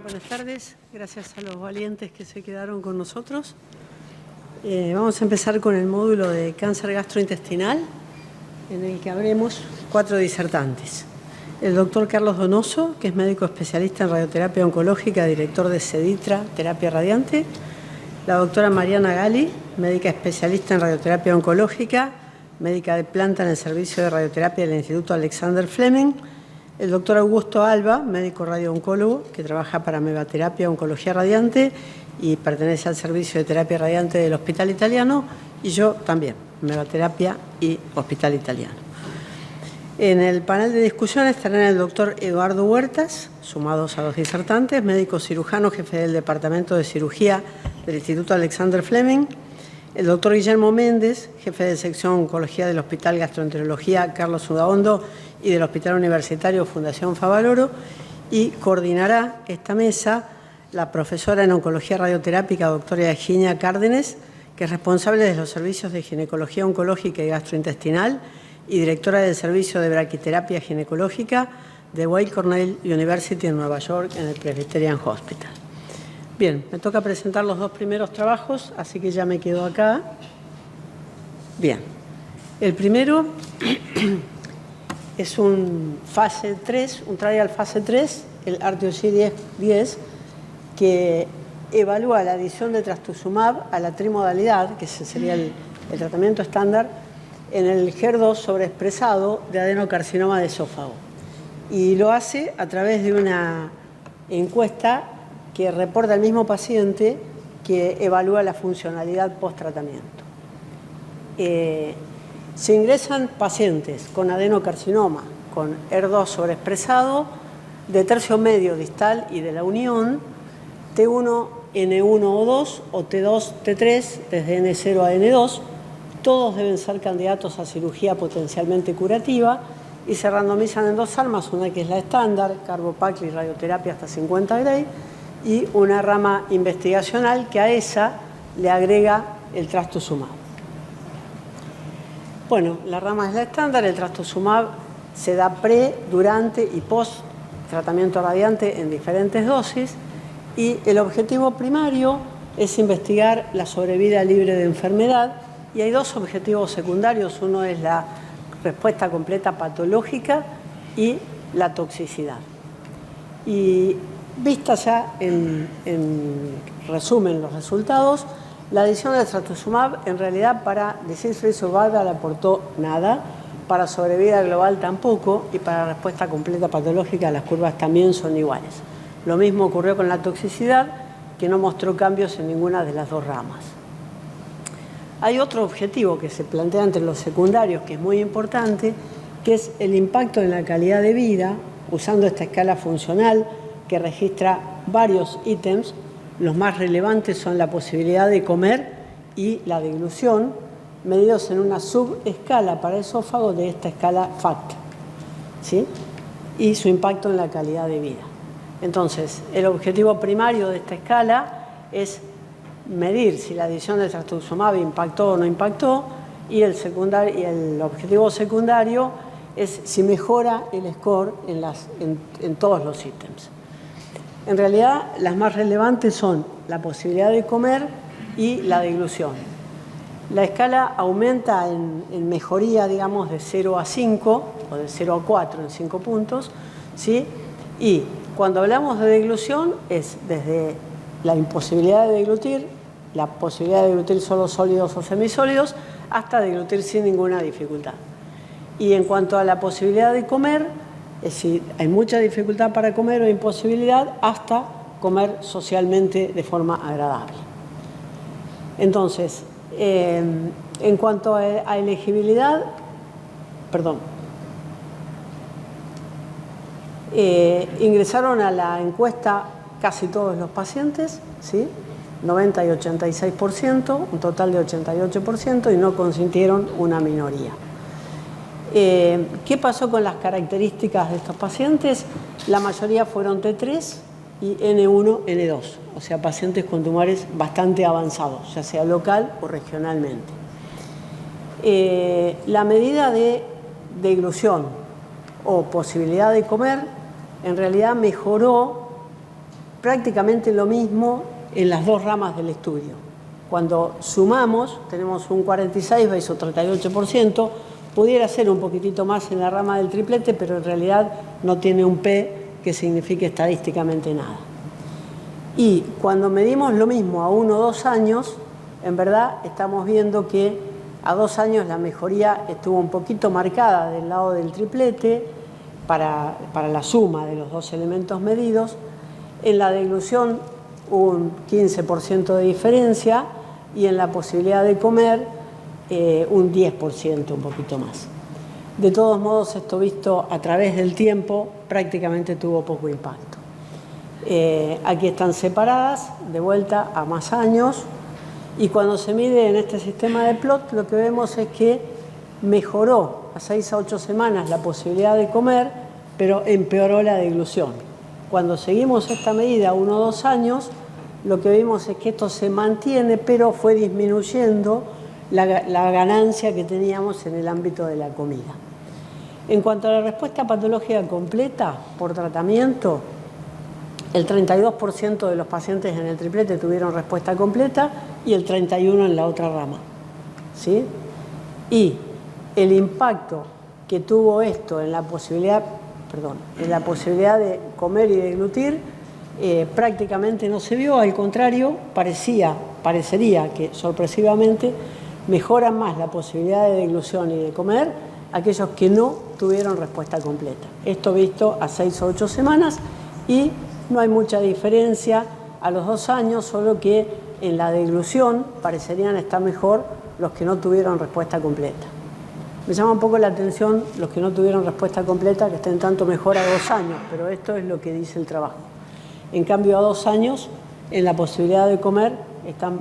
Buenas tardes, gracias a los valientes que se quedaron con nosotros. Vamos a empezar con el módulo de cáncer gastrointestinal, en el que habremos 4 disertantes. El doctor Carlos Donoso, que es médico especialista en radioterapia oncológica, director de CEDITRA, terapia radiante. La doctora Mariana Gali, médica especialista en radioterapia oncológica, médica de planta en el servicio de radioterapia del Instituto Alexander Fleming. El doctor Augusto Alba, médico radiooncólogo, que trabaja para Megaterapia Oncología Radiante y pertenece al servicio de terapia radiante del Hospital Italiano, y yo también, Megaterapia y Hospital Italiano. En el panel de discusión estarán el doctor Eduardo Huertas, sumados a los disertantes, médico cirujano, jefe del Departamento de Cirugía del Instituto Alexander Fleming, el doctor Guillermo Méndez, jefe de sección Oncología del Hospital Gastroenterología Carlos Udaondo y del Hospital Universitario Fundación Favaloro, y coordinará esta mesa la profesora en Oncología Radioterápica, doctora Eugenia Cárdenes, que es responsable de los servicios de ginecología oncológica y gastrointestinal y directora del servicio de braquiterapia ginecológica de Weill Cornell University en Nueva York, en el Presbyterian Hospital. Bien, me toca presentar los 2 primeros trabajos, así que ya me quedo acá. Bien, el primero es un fase 3, un trial fase 3, el ARTIO-C10, que evalúa la adición de trastuzumab a la trimodalidad, que ese sería el tratamiento estándar, en el HER2 sobreexpresado de adenocarcinoma de esófago. Y lo hace a través de una encuesta que reporta al mismo paciente, que evalúa la funcionalidad post-tratamiento. Se ingresan pacientes con adenocarcinoma, con HER2 sobreexpresado, de tercio medio distal y de la unión, T1, N1 o 2 o T2, T3, desde N0 a N2, todos deben ser candidatos a cirugía potencialmente curativa y se randomizan en 2 armas, una que es la estándar, carboplatin y radioterapia hasta 50 Gray, y una rama investigacional que a esa le agrega el trastuzumab. Bueno, la rama es la estándar, el trastuzumab se da pre, durante y post tratamiento radiante en diferentes dosis, y el objetivo primario es investigar la sobrevida libre de enfermedad, y hay 2 objetivos secundarios. Uno es la respuesta completa patológica y la toxicidad. Y vista ya en resumen los resultados, la adición de trastuzumab en realidad para disease-free survival aportó nada, para sobrevida global tampoco, y para respuesta completa patológica las curvas también son iguales. Lo mismo ocurrió con la toxicidad, que no mostró cambios en ninguna de las 2 ramas. Hay otro objetivo que se plantea entre los secundarios, que es muy importante, que es el impacto en la calidad de vida, usando esta escala funcional que registra varios ítems. Los más relevantes son la posibilidad de comer y la deglución, medidos en una subescala para esófago de esta escala FACT, ¿sí? Y su impacto en la calidad de vida. Entonces, el objetivo primario de esta escala es medir si la adición de trastuzumab impactó o no impactó, y el objetivo secundario es si mejora el score en todos los ítems. En realidad, las más relevantes son la posibilidad de comer y la deglución. La escala aumenta en mejoría, digamos, de 0 a 5 o de 0 a 4 en 5 puntos, ¿sí? Y cuando hablamos de deglución es desde la imposibilidad de deglutir, la posibilidad de deglutir solo sólidos o semisólidos, hasta deglutir sin ninguna dificultad. Y en cuanto a la posibilidad de comer, es decir, hay mucha dificultad para comer o imposibilidad, hasta comer socialmente de forma agradable. Entonces, en cuanto a elegibilidad, ingresaron a la encuesta casi todos los pacientes, ¿sí? 90 y 86%, un total de 88%, y no consintieron una minoría. ¿Qué pasó con las características de estos pacientes? La mayoría fueron T3 y N1, N2, o sea, pacientes con tumores bastante avanzados, ya sea local o regionalmente. La medida de deglución o posibilidad de comer en realidad mejoró prácticamente lo mismo en las dos ramas del estudio. Cuando sumamos, tenemos un 46 versus 38%, pudiera ser un poquitito más en la rama del triplete, pero en realidad no tiene un P que signifique estadísticamente nada. Y cuando medimos lo mismo a 1 o 2 años, en verdad estamos viendo que a 2 años la mejoría estuvo un poquito marcada del lado del triplete para la suma de los dos elementos medidos. En la deglución un 15% de diferencia y en la posibilidad de comer un 10%, un poquito más. De todos modos, esto visto a través del tiempo prácticamente tuvo poco impacto. Aquí están separadas, de vuelta a más años, y cuando se mide en este sistema de plot, lo que vemos es que mejoró a 6 a 8 semanas la posibilidad de comer, pero empeoró la deglución. Cuando seguimos esta medida 1 o 2 años, lo que vimos es que esto se mantiene, pero fue disminuyendo la ganancia que teníamos en el ámbito de la comida. En cuanto a la respuesta patológica completa por tratamiento, el 32% de los pacientes en el triplete tuvieron respuesta completa y el 31% en la otra rama, ¿sí? Y el impacto que tuvo esto en la posibilidad, de comer y deglutir prácticamente no se vio, al contrario, parecería que sorpresivamente mejoran más la posibilidad de deglución y de comer aquellos que no tuvieron respuesta completa. Esto visto a 6 o 8 semanas y no hay mucha diferencia a los 2 años, solo que en la deglución parecerían estar mejor los que no tuvieron respuesta completa. Me llama un poco la atención los que no tuvieron respuesta completa, que estén tanto mejor a 2 años, pero esto es lo que dice el trabajo. En cambio, a 2 años, en la posibilidad de comer, están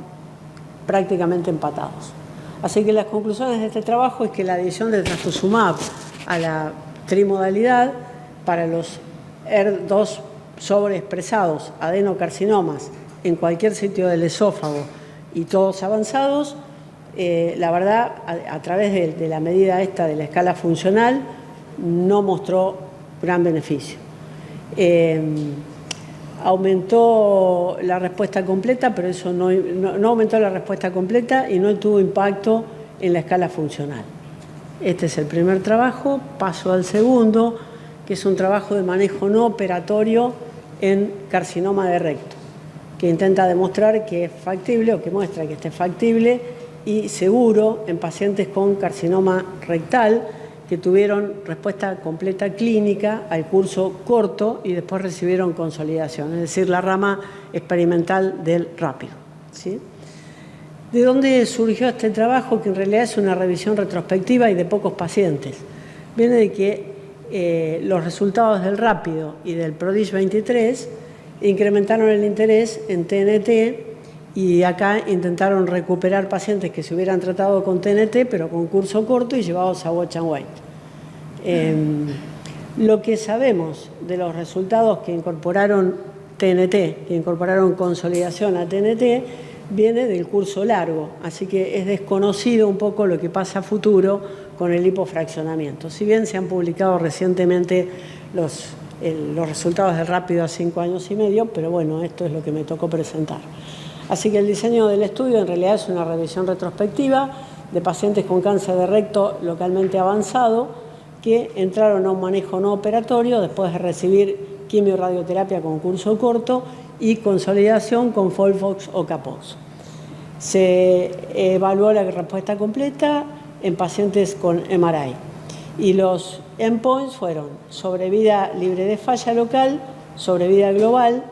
prácticamente empatados. Así que las conclusiones de este trabajo es que la adición del trastuzumab a la trimodalidad para los ER2 sobreexpresados, adenocarcinomas, en cualquier sitio del esófago y todos avanzados, la verdad, a través de la medida esta de la escala funcional, no mostró gran beneficio. Aumentó la respuesta completa, pero eso no aumentó la respuesta completa y no tuvo impacto en la escala funcional. Este es el primer trabajo. Paso al segundo, que es un trabajo de manejo no operatorio en carcinoma de recto, que intenta demostrar que es factible o que muestra que este es factible y seguro en pacientes con carcinoma rectal que tuvieron respuesta completa clínica al curso corto y después recibieron consolidación, es decir, la rama experimental del rápido, ¿sí? ¿De dónde surgió este trabajo? Que en realidad es una revisión retrospectiva y de pocos pacientes. Viene de que los resultados del rápido y del PRODIGE 23 incrementaron el interés en TNT y acá intentaron recuperar pacientes que se hubieran tratado con TNT pero con curso corto y llevados a watch and wait. Lo que sabemos de los resultados que incorporaron TNT, que incorporaron consolidación a TNT, viene del curso largo, así que es desconocido un poco lo que pasa a futuro con el hipofraccionamiento. Si bien se han publicado recientemente los resultados del rápido a 5 años y medio, pero bueno, esto es lo que me tocó presentar. Así que el diseño del estudio en realidad es una revisión retrospectiva de pacientes con cáncer de recto localmente avanzado que entraron a un manejo no operatorio después de recibir quimio-radioterapia con curso corto y consolidación con FOLFOX o CAPOX. Se evaluó la respuesta completa en pacientes con MRI y los endpoints fueron sobrevida libre de falla local, sobrevida global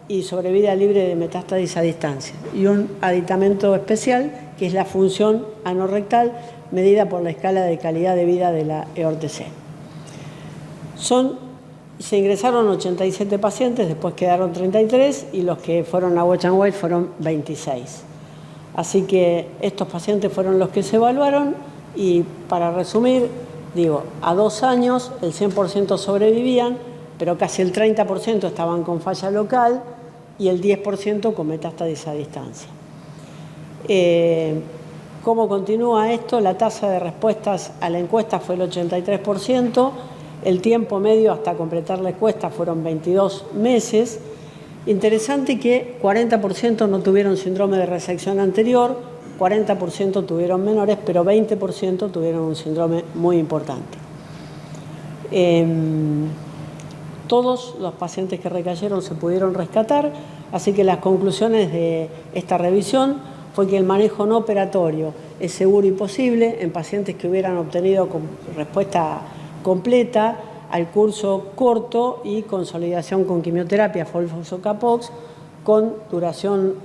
y sobrevida libre de metástasis a distancia y un aditamento especial que es la función anorrectal medida por la escala de calidad de vida de la EORTC. Se ingresaron 87 pacientes, después quedaron 33 y los que fueron a watch and wait fueron 26. Así que estos pacientes fueron los que se evaluaron y para resumir, digo, a 2 años el 100% sobrevivían, pero casi el 30% estaban con falla local y el 10% con metástasis a distancia. ¿Cómo continúa esto? La tasa de respuestas a la encuesta fue el 83%, el tiempo medio hasta completar la encuesta fueron 22 meses Interesante que 40% no tuvieron síndrome de resección anterior, 40% tuvieron menores, pero 20% tuvieron un síndrome muy importante. Todos los pacientes que recayeron se pudieron rescatar, así que las conclusiones de esta revisión fue que el manejo no operatorio es seguro y posible en pacientes que hubieran obtenido respuesta completa al curso corto y consolidación con quimioterapia FOLFOX o CAPOX, con duración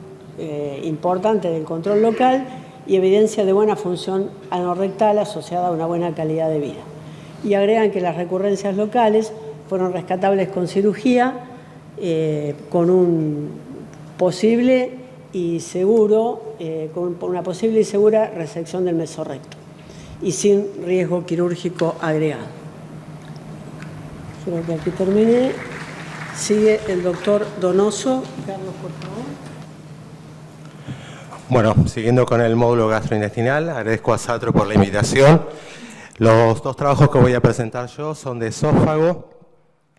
importante del control local y evidencia de buena función anorrectal asociada a una buena calidad de vida. Y agregan que las recurrencias locales fueron rescatables con cirugía, con un posible y seguro, con una posible y segura resección del mesorrecto y sin riesgo quirúrgico agregado. Creo que aquí terminé. Sigue el doctor Donoso. Carlos, por favor. Bueno, siguiendo con el módulo gastrointestinal, agradezco a Satro por la invitación. Los dos trabajos que voy a presentar yo son de esófago.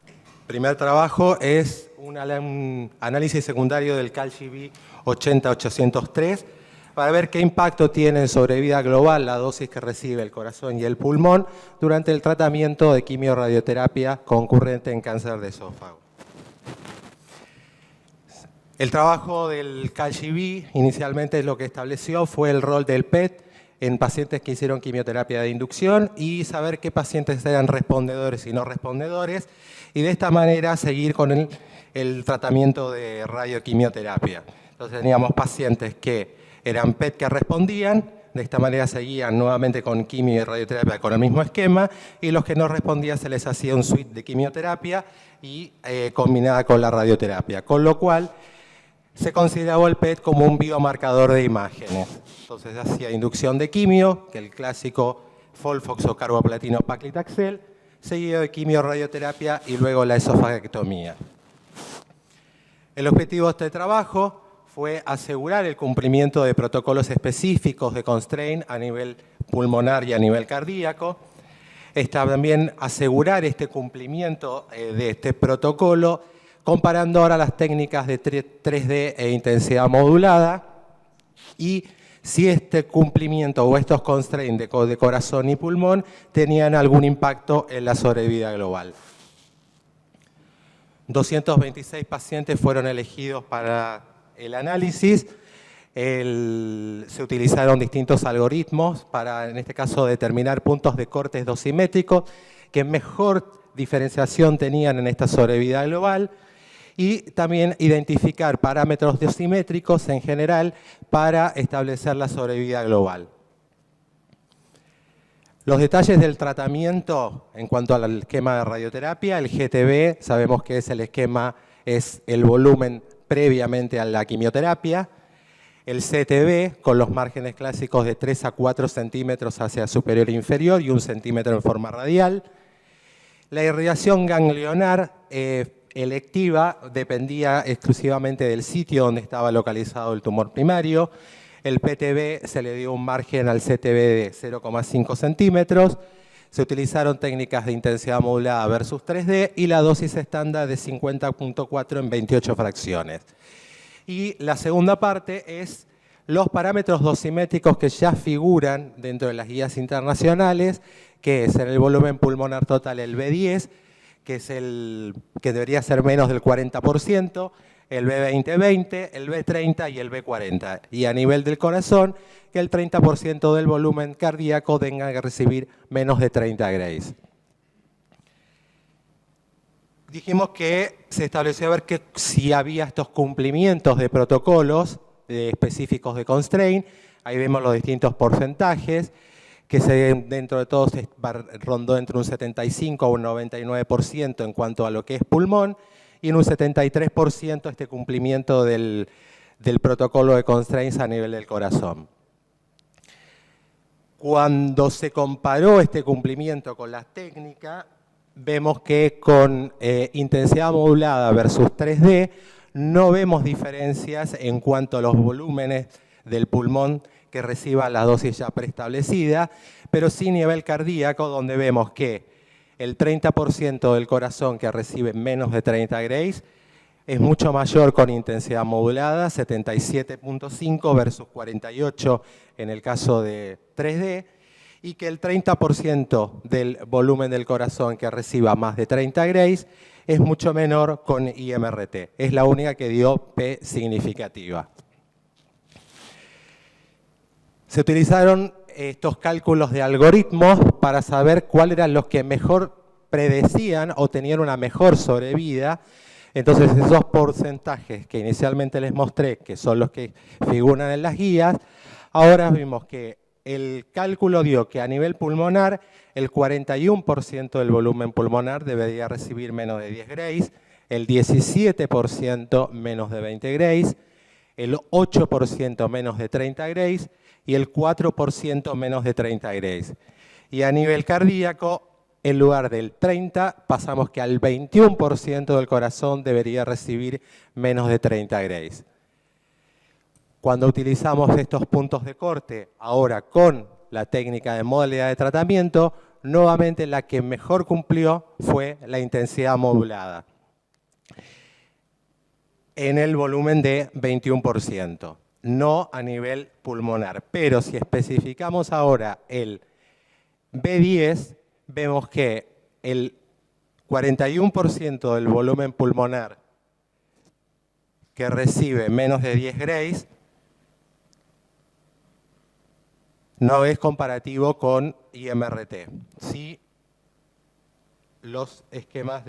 El primer trabajo es un análisis secundario del CALGB 80803 para ver qué impacto tiene en sobrevida global la dosis que recibe el corazón y el pulmón durante el tratamiento de quimiorradioterapia concurrente en cáncer de esófago. El trabajo del CALGB inicialmente lo que estableció fue el rol del PET en pacientes que hicieron quimioterapia de inducción y saber qué pacientes eran respondedores y no respondedores y de esta manera seguir con el tratamiento de radioquimioterapia. Entonces teníamos pacientes que eran PET que respondían, de esta manera seguían nuevamente con quimio y radioterapia con el mismo esquema y los que no respondían se les hacía un suite de quimioterapia y combinada con la radioterapia, con lo cual se consideraba el PET como un biomarcador de imágenes. Entonces hacía inducción de quimio, que el clásico FOLFOX o carboplatino paclitaxel, seguido de quimio-radioterapia y luego la esofagectomía. El objetivo de este trabajo fue asegurar el cumplimiento de protocolos específicos de constraint a nivel pulmonar y a nivel cardíaco. También asegurar este cumplimiento de este protocolo comparando ahora las técnicas de 3D e intensidad modulada y si este cumplimiento o estos constraints de corazón y pulmón tenían algún impacto en la sobrevida global. 226 pacientes fueron elegidos para el análisis. Se utilizaron distintos algoritmos para, en este caso, determinar puntos de cortes dosimétricos que mejor diferenciación tenían en esta sobrevida global y también identificar parámetros dosimétricos en general para establecer la sobrevida global. Los detalles del tratamiento en cuanto al esquema de radioterapia, el GTB, sabemos que es el esquema, es el volumen previamente a la quimioterapia, el CTB con los márgenes clásicos de 3 a 4 centímetros hacia superior e inferior y 1 centímetro en forma radial. La irradiación ganglionar electiva dependía exclusivamente del sitio donde estaba localizado el tumor primario. El PTB se le dio un margen al CTB de 0,5 centímetros. Se utilizaron técnicas de intensidad modulada versus 3D y la dosis estándar de 50.4 en 28 fracciones. Y la segunda parte es los parámetros dosimétricos que ya figuran dentro de las guías internacionales, que es en el volumen pulmonar total el B10, que es el que debería ser menos del 40%, el B20-20, el B30 y el B40. Y a nivel del corazón, que el 30% del volumen cardíaco tenga que recibir menos de 30 Grays. Dijimos que se estableció a ver que si había estos cumplimientos de protocolos específicos de constraint. Ahí vemos los distintos porcentajes, que dentro de todos rondó entre un 75 a un 99% en cuanto a lo que es pulmón, y en un 73% este cumplimiento del protocolo de constraints a nivel del corazón. Cuando se comparó este cumplimiento con las técnicas, vemos que con intensidad modulada versus 3D no vemos diferencias en cuanto a los volúmenes del pulmón que reciba la dosis ya preestablecida, pero sí nivel cardíaco, donde vemos que el 30% del corazón que recibe menos de 30 Grays es mucho mayor con intensidad modulada, 77.5 versus 48 en el caso de 3D, y que el 30% del volumen del corazón que reciba más de 30 grays es mucho menor con IMRT. Es la única que dio P significativa. Se utilizaron estos cálculos de algoritmos para saber cuáles eran los que mejor predecían o tenían una mejor sobrevida. Entonces, esos porcentajes que inicialmente les mostré, que son los que figuran en las guías, ahora vimos que el cálculo dio que a nivel pulmonar, el 41% del volumen pulmonar debería recibir menos de 10 grays, el 17% menos de 20 grays, el 8% menos de 30 grays y el 4% menos de 30 grays. Y a nivel cardíaco, en lugar del 30, pasamos que al 21% del corazón debería recibir menos de 30 grays. Cuando utilizamos estos puntos de corte, ahora con la técnica de modalidad de tratamiento, nuevamente la que mejor cumplió fue la intensidad modulada, en el volumen de 21%, no a nivel pulmonar. Pero si especificamos ahora el B10, vemos que el 41% del volumen pulmonar que recibe menos de 10 grays no es comparativo con IMRT. Sí, los esquemas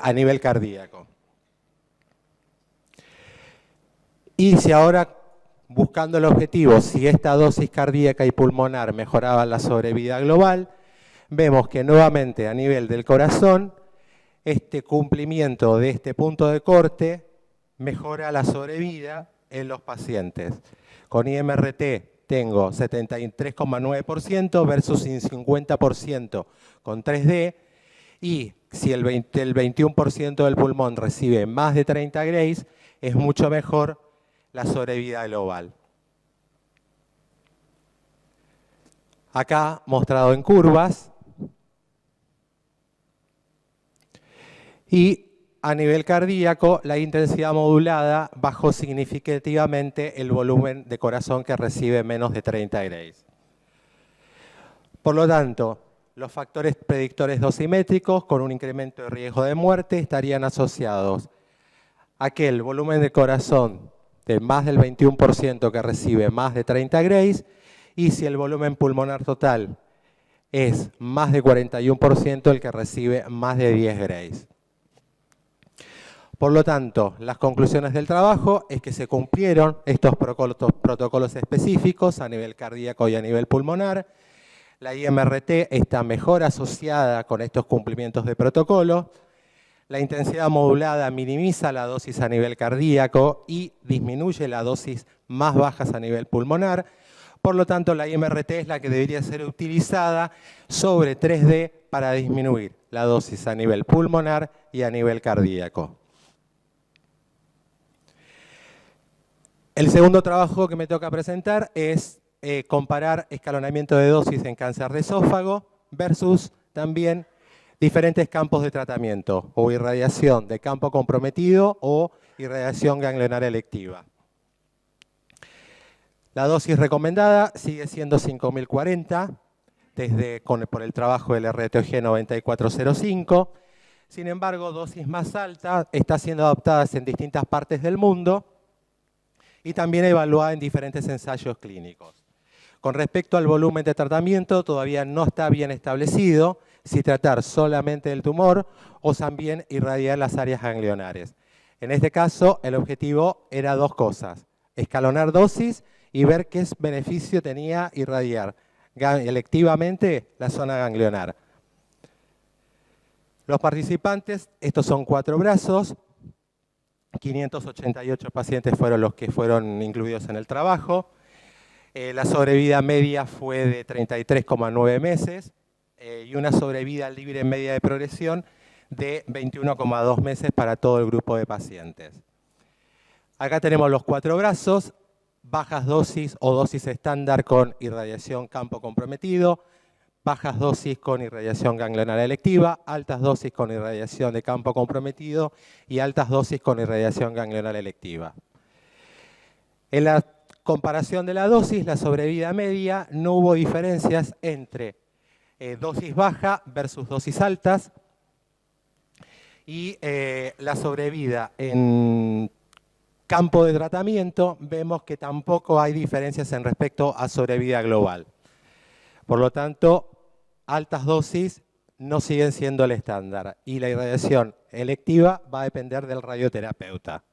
a nivel cardíaco. Y si ahora, buscando el objetivo, si esta dosis cardíaca y pulmonar mejoraba la sobrevida global, vemos que nuevamente a nivel del corazón, este cumplimiento de este punto de corte mejora la sobrevida en los pacientes. Con IMRT tengo 73,9% versus 50% con 3D, y si el 21% del pulmón recibe más de 30 grays, es mucho mejor la sobrevida global. Acá mostrado en curvas. Y a nivel cardíaco, la intensidad modulada bajó significativamente el volumen de corazón que recibe menos de 30 grays. Por lo tanto, los factores predictores dosimétricos con un incremento de riesgo de muerte estarían asociados a que el volumen de corazón de más del 21% que recibe más de 30 grays, y si el volumen pulmonar total es más de 41% el que recibe más de 10 grays. Por lo tanto, las conclusiones del trabajo es que se cumplieron estos protocolos específicos a nivel cardíaco y a nivel pulmonar. La IMRT está mejor asociada con estos cumplimientos de protocolo. La intensidad modulada minimiza la dosis a nivel cardíaco y disminuye las dosis más bajas a nivel pulmonar. Por lo tanto, la IMRT es la que debería ser utilizada sobre 3D para disminuir la dosis a nivel pulmonar y a nivel cardíaco. El segundo trabajo que me toca presentar es comparar escalonamiento de dosis en cáncer de esófago versus también diferentes campos de tratamiento, o irradiación de campo comprometido o irradiación ganglionar electiva. La dosis recomendada sigue siendo 5040 por el trabajo del RTOG 9405. Sin embargo, dosis más alta está siendo adoptadas en distintas partes del mundo y también evaluada en diferentes ensayos clínicos. Con respecto al volumen de tratamiento, todavía no está bien establecido si tratar solamente del tumor o también irradiar las áreas ganglionares. En este caso, el objetivo era dos cosas: escalonar dosis y ver qué beneficio tenía irradiar electivamente la zona ganglionar. Los participantes, estos son 4 brazos, 588 pacientes fueron los que fueron incluidos en el trabajo. La sobrevida media fue de 33,9 meses y una sobrevida libre media de progresión de 21,2 meses para todo el grupo de pacientes. Acá tenemos los 4 brazos, bajas dosis o dosis estándar con irradiación campo comprometido, bajas dosis con irradiación ganglionar electiva, altas dosis con irradiación de campo comprometido y altas dosis con irradiación ganglionar electiva. En la comparación de la dosis, la sobrevida media, no hubo diferencias entre dosis baja versus dosis altas, y la sobrevida en campo de tratamiento vemos que tampoco hay diferencias en respecto a sobrevida global. Por lo tanto, altas dosis no siguen siendo el estándar y la irradiación electiva va a depender del radioterapeuta.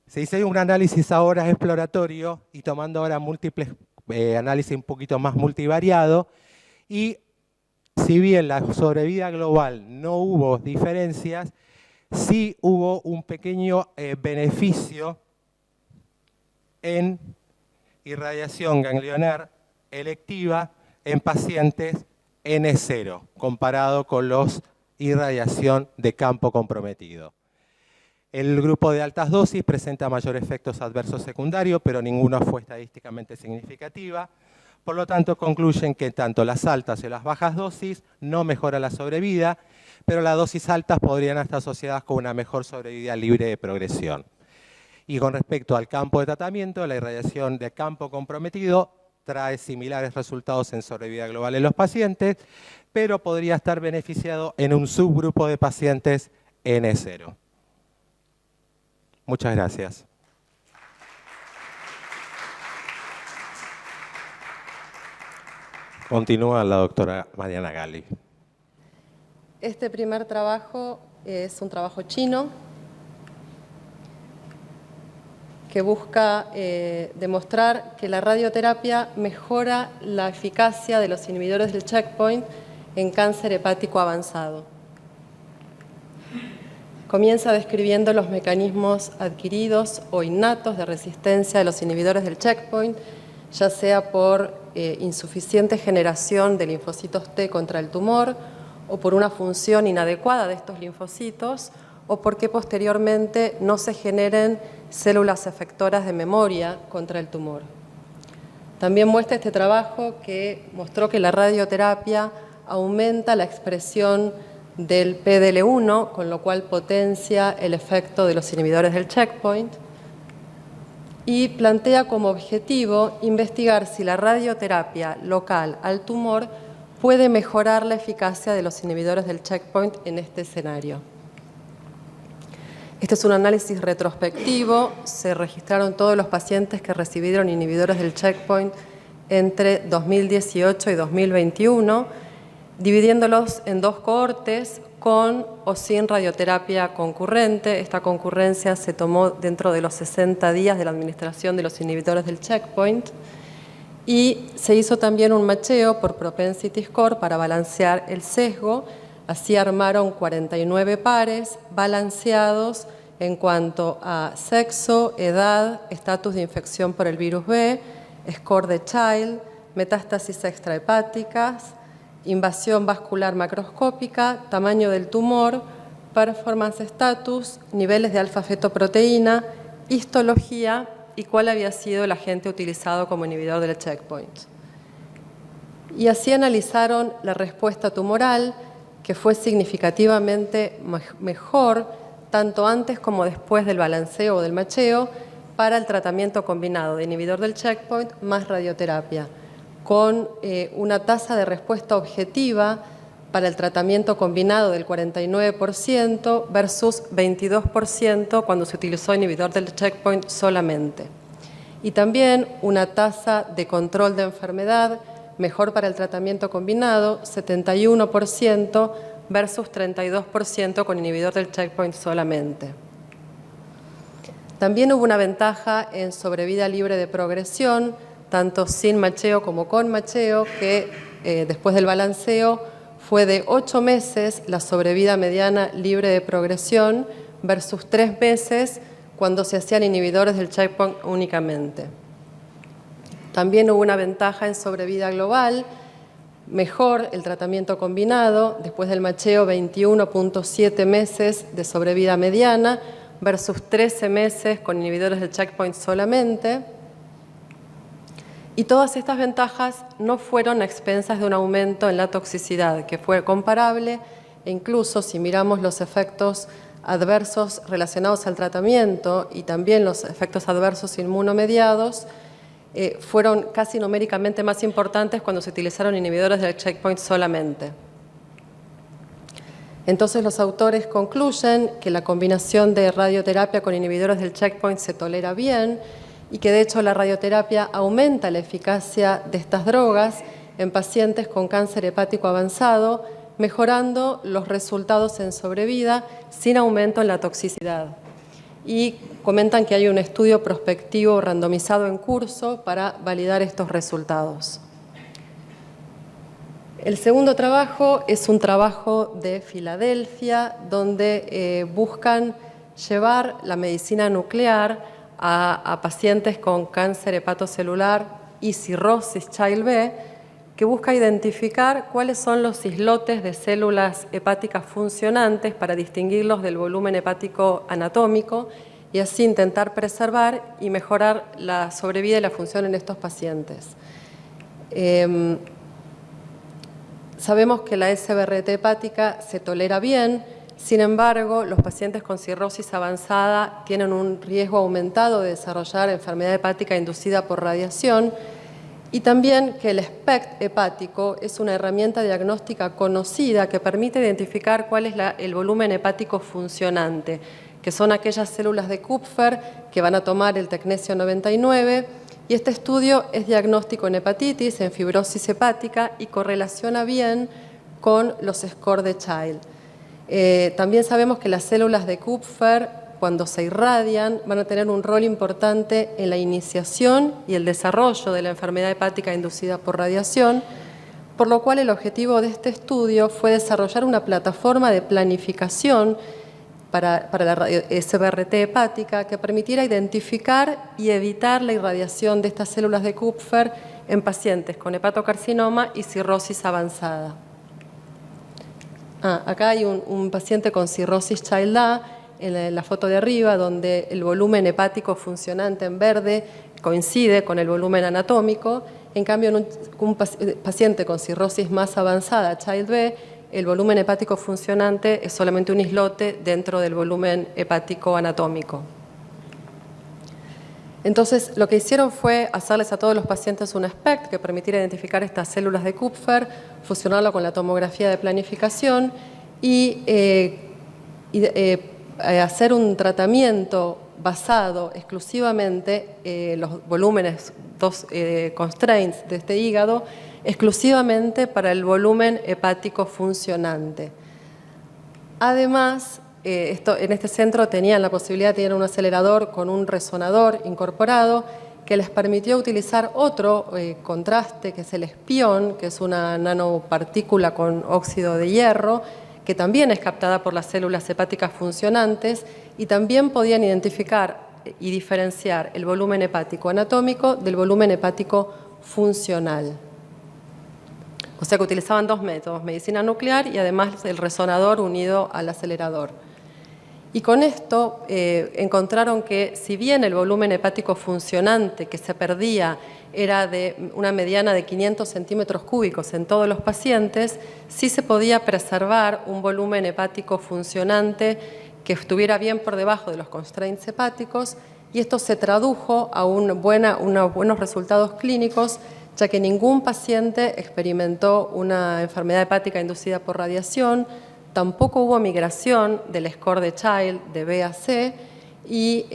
Se hizo un análisis ahora exploratorio y tomando ahora múltiples análisis un poquito más multivariado, y si bien la sobrevida global no hubo diferencias, sí hubo un pequeño beneficio en irradiación ganglionar electiva en pacientes N0, comparado con los irradiación de campo comprometido. El grupo de altas dosis presenta mayores efectos adversos secundarios, pero ninguno fue estadísticamente significativa. Por lo tanto, concluyen que tanto las altas y las bajas dosis no mejoran la sobrevida, pero las dosis altas podrían estar asociadas con una mejor sobrevida libre de progresión. Y con respecto al campo de tratamiento, la irradiación de campo comprometido trae similares resultados en sobrevida global en los pacientes, pero podría estar beneficiado en un subgrupo de pacientes N0. Muchas gracias. Continúa la doctora Mariana Gali. Este primer trabajo es un trabajo chino que busca demostrar que la radioterapia mejora la eficacia de los inhibidores del checkpoint en cáncer hepático avanzado. Comienza describiendo los mecanismos adquiridos o innatos de resistencia de los inhibidores del checkpoint, ya sea por insuficiente generación de linfocitos T contra el tumor o por una función inadecuada de estos linfocitos o porque posteriormente no se generen células efectoras de memoria contra el tumor. También muestra este trabajo que mostró que la radioterapia aumenta la expresión del PDL1, con lo cual potencia el efecto de los inhibidores del checkpoint, y plantea como objetivo investigar si la radioterapia local al tumor puede mejorar la eficacia de los inhibidores del checkpoint en este escenario. Este es un análisis retrospectivo, se registraron todos los pacientes que recibieron inhibidores del checkpoint entre 2018 y 2021, dividiéndolos en dos cohortes con o sin radioterapia concurrente. Esta concurrencia se tomó dentro de los 60 días de la administración de los inhibidores del checkpoint y se hizo también un macheo por propensity score para balancear el sesgo. Así armaron 49 pares balanceados en cuanto a sexo, edad, estatus de infección por el virus B, score de Child, metástasis extrahepáticas, invasión vascular macroscópica, tamaño del tumor, performance status, niveles de alfa-fetoproteína, histología y cuál había sido el agente utilizado como inhibidor del checkpoint. Y así analizaron la respuesta tumoral, que fue significativamente mejor tanto antes como después del balanceo o del macheo para el tratamiento combinado de inhibidor del checkpoint más radioterapia, con una tasa de respuesta objetiva para el tratamiento combinado del 49% versus 22% cuando se utilizó inhibidor del checkpoint solamente. Y también una tasa de control de enfermedad mejor para el tratamiento combinado, 71% versus 32% con inhibidor del checkpoint solamente. También hubo una ventaja en sobrevida libre de progresión, tanto sin macheo como con macheo, que después del balanceo fue de 8 meses la sobrevida mediana libre de progresión versus 3 meses cuando se hacían inhibidores del checkpoint únicamente. También hubo una ventaja en sobrevida global, mejor el tratamiento combinado, después del macheo 21.7 meses de sobrevida mediana versus 13 meses con inhibidores del checkpoint solamente. Y todas estas ventajas no fueron a expensas de un aumento en la toxicidad, que fue comparable, e incluso si miramos los efectos adversos relacionados al tratamiento y también los efectos adversos inmunomediados, fueron casi numéricamente más importantes cuando se utilizaron inhibidores del checkpoint solamente. Entonces los autores concluyen que la combinación de radioterapia con inhibidores del checkpoint se tolera bien y que de hecho la radioterapia aumenta la eficacia de estas drogas en pacientes con cáncer hepático avanzado, mejorando los resultados en sobrevida sin aumento en la toxicidad. Y comentan que hay un estudio prospectivo randomizado en curso para validar estos resultados. El segundo trabajo es un trabajo de Filadelfia, donde buscan llevar la medicina nuclear a pacientes con cáncer hepatocelular y cirrosis Child-B, que busca identificar cuáles son los islotes de células hepáticas funcionantes para distinguirlos del volumen hepático anatómico y así intentar preservar y mejorar la sobrevida y la función en estos pacientes. Sabemos que la SBRT hepática se tolera bien, sin embargo, los pacientes con cirrosis avanzada tienen un riesgo aumentado de desarrollar enfermedad hepática inducida por radiación y también que el SPECT hepático es una herramienta diagnóstica conocida que permite identificar cuál es el volumen hepático funcionante, que son aquellas células de Kupffer que van a tomar el tecnesio 99, y este estudio es diagnóstico en hepatitis, en fibrosis hepática y correlaciona bien con los scores de Child. También sabemos que las células de Kupffer, cuando se irradian, van a tener un rol importante en la iniciación y el desarrollo de la enfermedad hepática inducida por radiación, por lo cual el objetivo de este estudio fue desarrollar una plataforma de planificación para la SBRT hepática que permitiera identificar y evitar la irradiación de estas células de Kupffer en pacientes con hepatocarcinoma y cirrosis avanzada. Acá hay un paciente con cirrosis Child-A en la foto de arriba, donde el volumen hepático funcionante en verde coincide con el volumen anatómico. En cambio, en un paciente con cirrosis más avanzada, Child-B, el volumen hepático funcionante es solamente un islote dentro del volumen hepático anatómico. Entonces, lo que hicieron fue hacerles a todos los pacientes un SPECT que permitiera identificar estas células de Kupffer, fusionarlo con la tomografía de planificación y hacer un tratamiento basado exclusivamente en los volúmenes, dos constraints de este hígado, exclusivamente para el volumen hepático funcionante. Además, en este centro tenían la posibilidad de tener un acelerador con un resonador incorporado que les permitió utilizar otro contraste, que es el espión, que es una nanopartícula con óxido de hierro, que también es captada por las células hepáticas funcionantes y también podían identificar y diferenciar el volumen hepático anatómico del volumen hepático funcional. O sea que utilizaban dos métodos, medicina nuclear y además el resonador unido al acelerador. Y con esto encontraron que si bien el volumen hepático funcionante que se perdía era de una mediana de 500 centímetros cúbicos en todos los pacientes, sí se podía preservar un volumen hepático funcionante que estuviera bien por debajo de los constraints hepáticos, y esto se tradujo a unos buenos resultados clínicos, ya que ningún paciente experimentó una enfermedad hepática inducida por radiación, tampoco hubo migración del score de Child de B a C y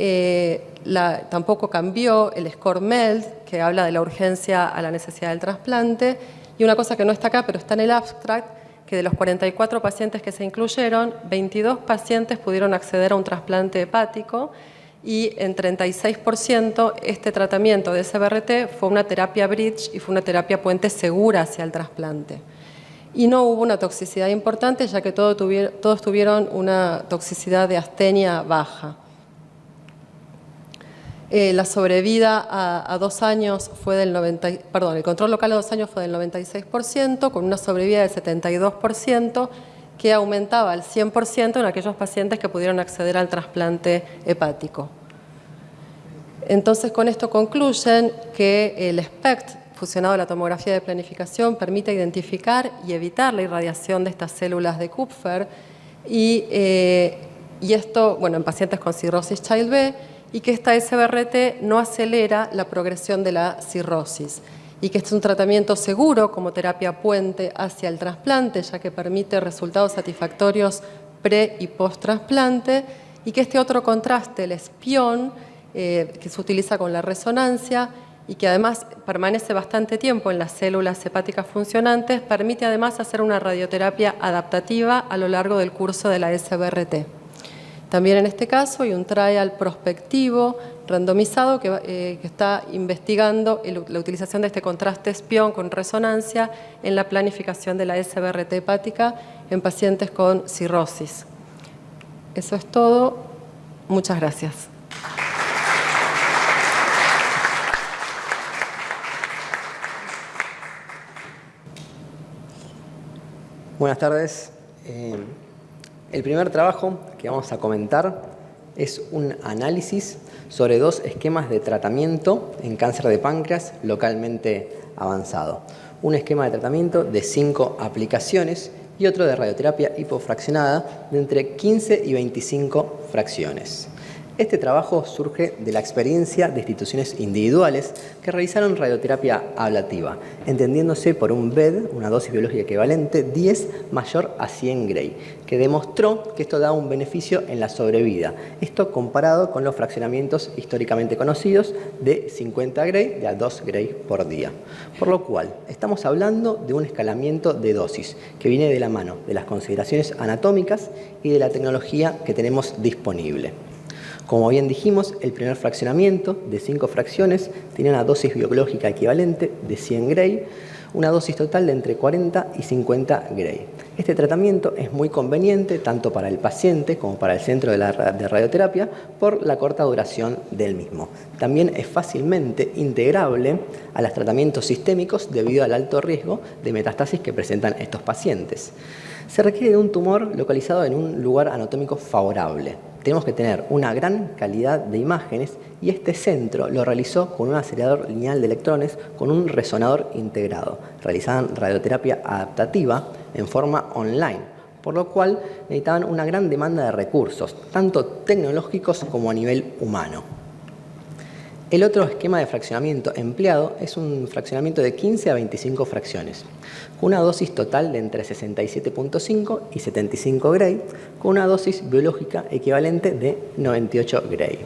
tampoco cambió el score MELD, que habla de la urgencia a la necesidad del trasplante. Y una cosa que no está acá, pero está en el abstract, que de los 44 pacientes que se incluyeron, 22 pacientes pudieron acceder a un trasplante hepático y en 36% este tratamiento de SBRT fue una terapia bridge y fue una terapia puente segura hacia el trasplante. Y no hubo una toxicidad importante, ya que todos tuvieron una toxicidad de astenia baja. La sobrevida a 2 años fue del el control local a 2 años fue del 96%, con una sobrevida del 72%, que aumentaba al 100% en aquellos pacientes que pudieron acceder al trasplante hepático. Entonces, con esto concluyen que el SPECT, fusionado a la tomografía de planificación, permite identificar y evitar la irradiación de estas células de Kupfer y esto, bueno, en pacientes con cirrosis Child B, y que esta SBRT no acelera la progresión de la cirrosis y que este es un tratamiento seguro como terapia puente hacia el trasplante, ya que permite resultados satisfactorios pre- y post-trasplante, y que este otro contraste, el espión, que se utiliza con la resonancia y que además permanece bastante tiempo en las células hepáticas funcionantes, permite además hacer una radioterapia adaptativa a lo largo del curso de la SBRT. También en este caso hay un trial prospectivo randomizado que está investigando la utilización de este contraste espión con resonancia en la planificación de la SBRT hepática en pacientes con cirrosis. Eso es todo. Muchas gracias. Buenas tardes. El primer trabajo que vamos a comentar es un análisis sobre 2 esquemas de tratamiento en cáncer de páncreas localmente avanzado. Un esquema de tratamiento de 5 aplicaciones y otro de radioterapia hipofraccionada de entre 15 y 25 fracciones. Este trabajo surge de la experiencia de instituciones individuales que realizaron radioterapia ablativa, entendiéndose por un BED, una dosis biológica equivalente, 10 mayor a 100 Gray, que demostró que esto da un beneficio en la sobrevida. Esto comparado con los fraccionamientos históricamente conocidos de 50 Gray, de a 2 Gray por día. Por lo cual, estamos hablando de un escalamiento de dosis que viene de la mano de las consideraciones anatómicas y de la tecnología que tenemos disponible. Como bien dijimos, el primer fraccionamiento de 5 fracciones tiene una dosis biológica equivalente de 100 Gray, una dosis total de entre 40 y 50 Gray. Este tratamiento es muy conveniente tanto para el paciente como para el centro de radioterapia por la corta duración del mismo. También es fácilmente integrable a los tratamientos sistémicos debido al alto riesgo de metastasis que presentan estos pacientes. Se requiere de un tumor localizado en un lugar anatómico favorable. Tenemos que tener una gran calidad de imágenes y este centro lo realizó con un acelerador lineal de electrones con un resonador integrado. Realizaban radioterapia adaptativa en forma online, por lo cual necesitaban una gran demanda de recursos, tanto tecnológicos como a nivel humano. El otro esquema de fraccionamiento empleado es un fraccionamiento de 15 a 25 fracciones, con una dosis total de entre 67.5 y 75 Gray, con una dosis biológica equivalente de 98 Gray.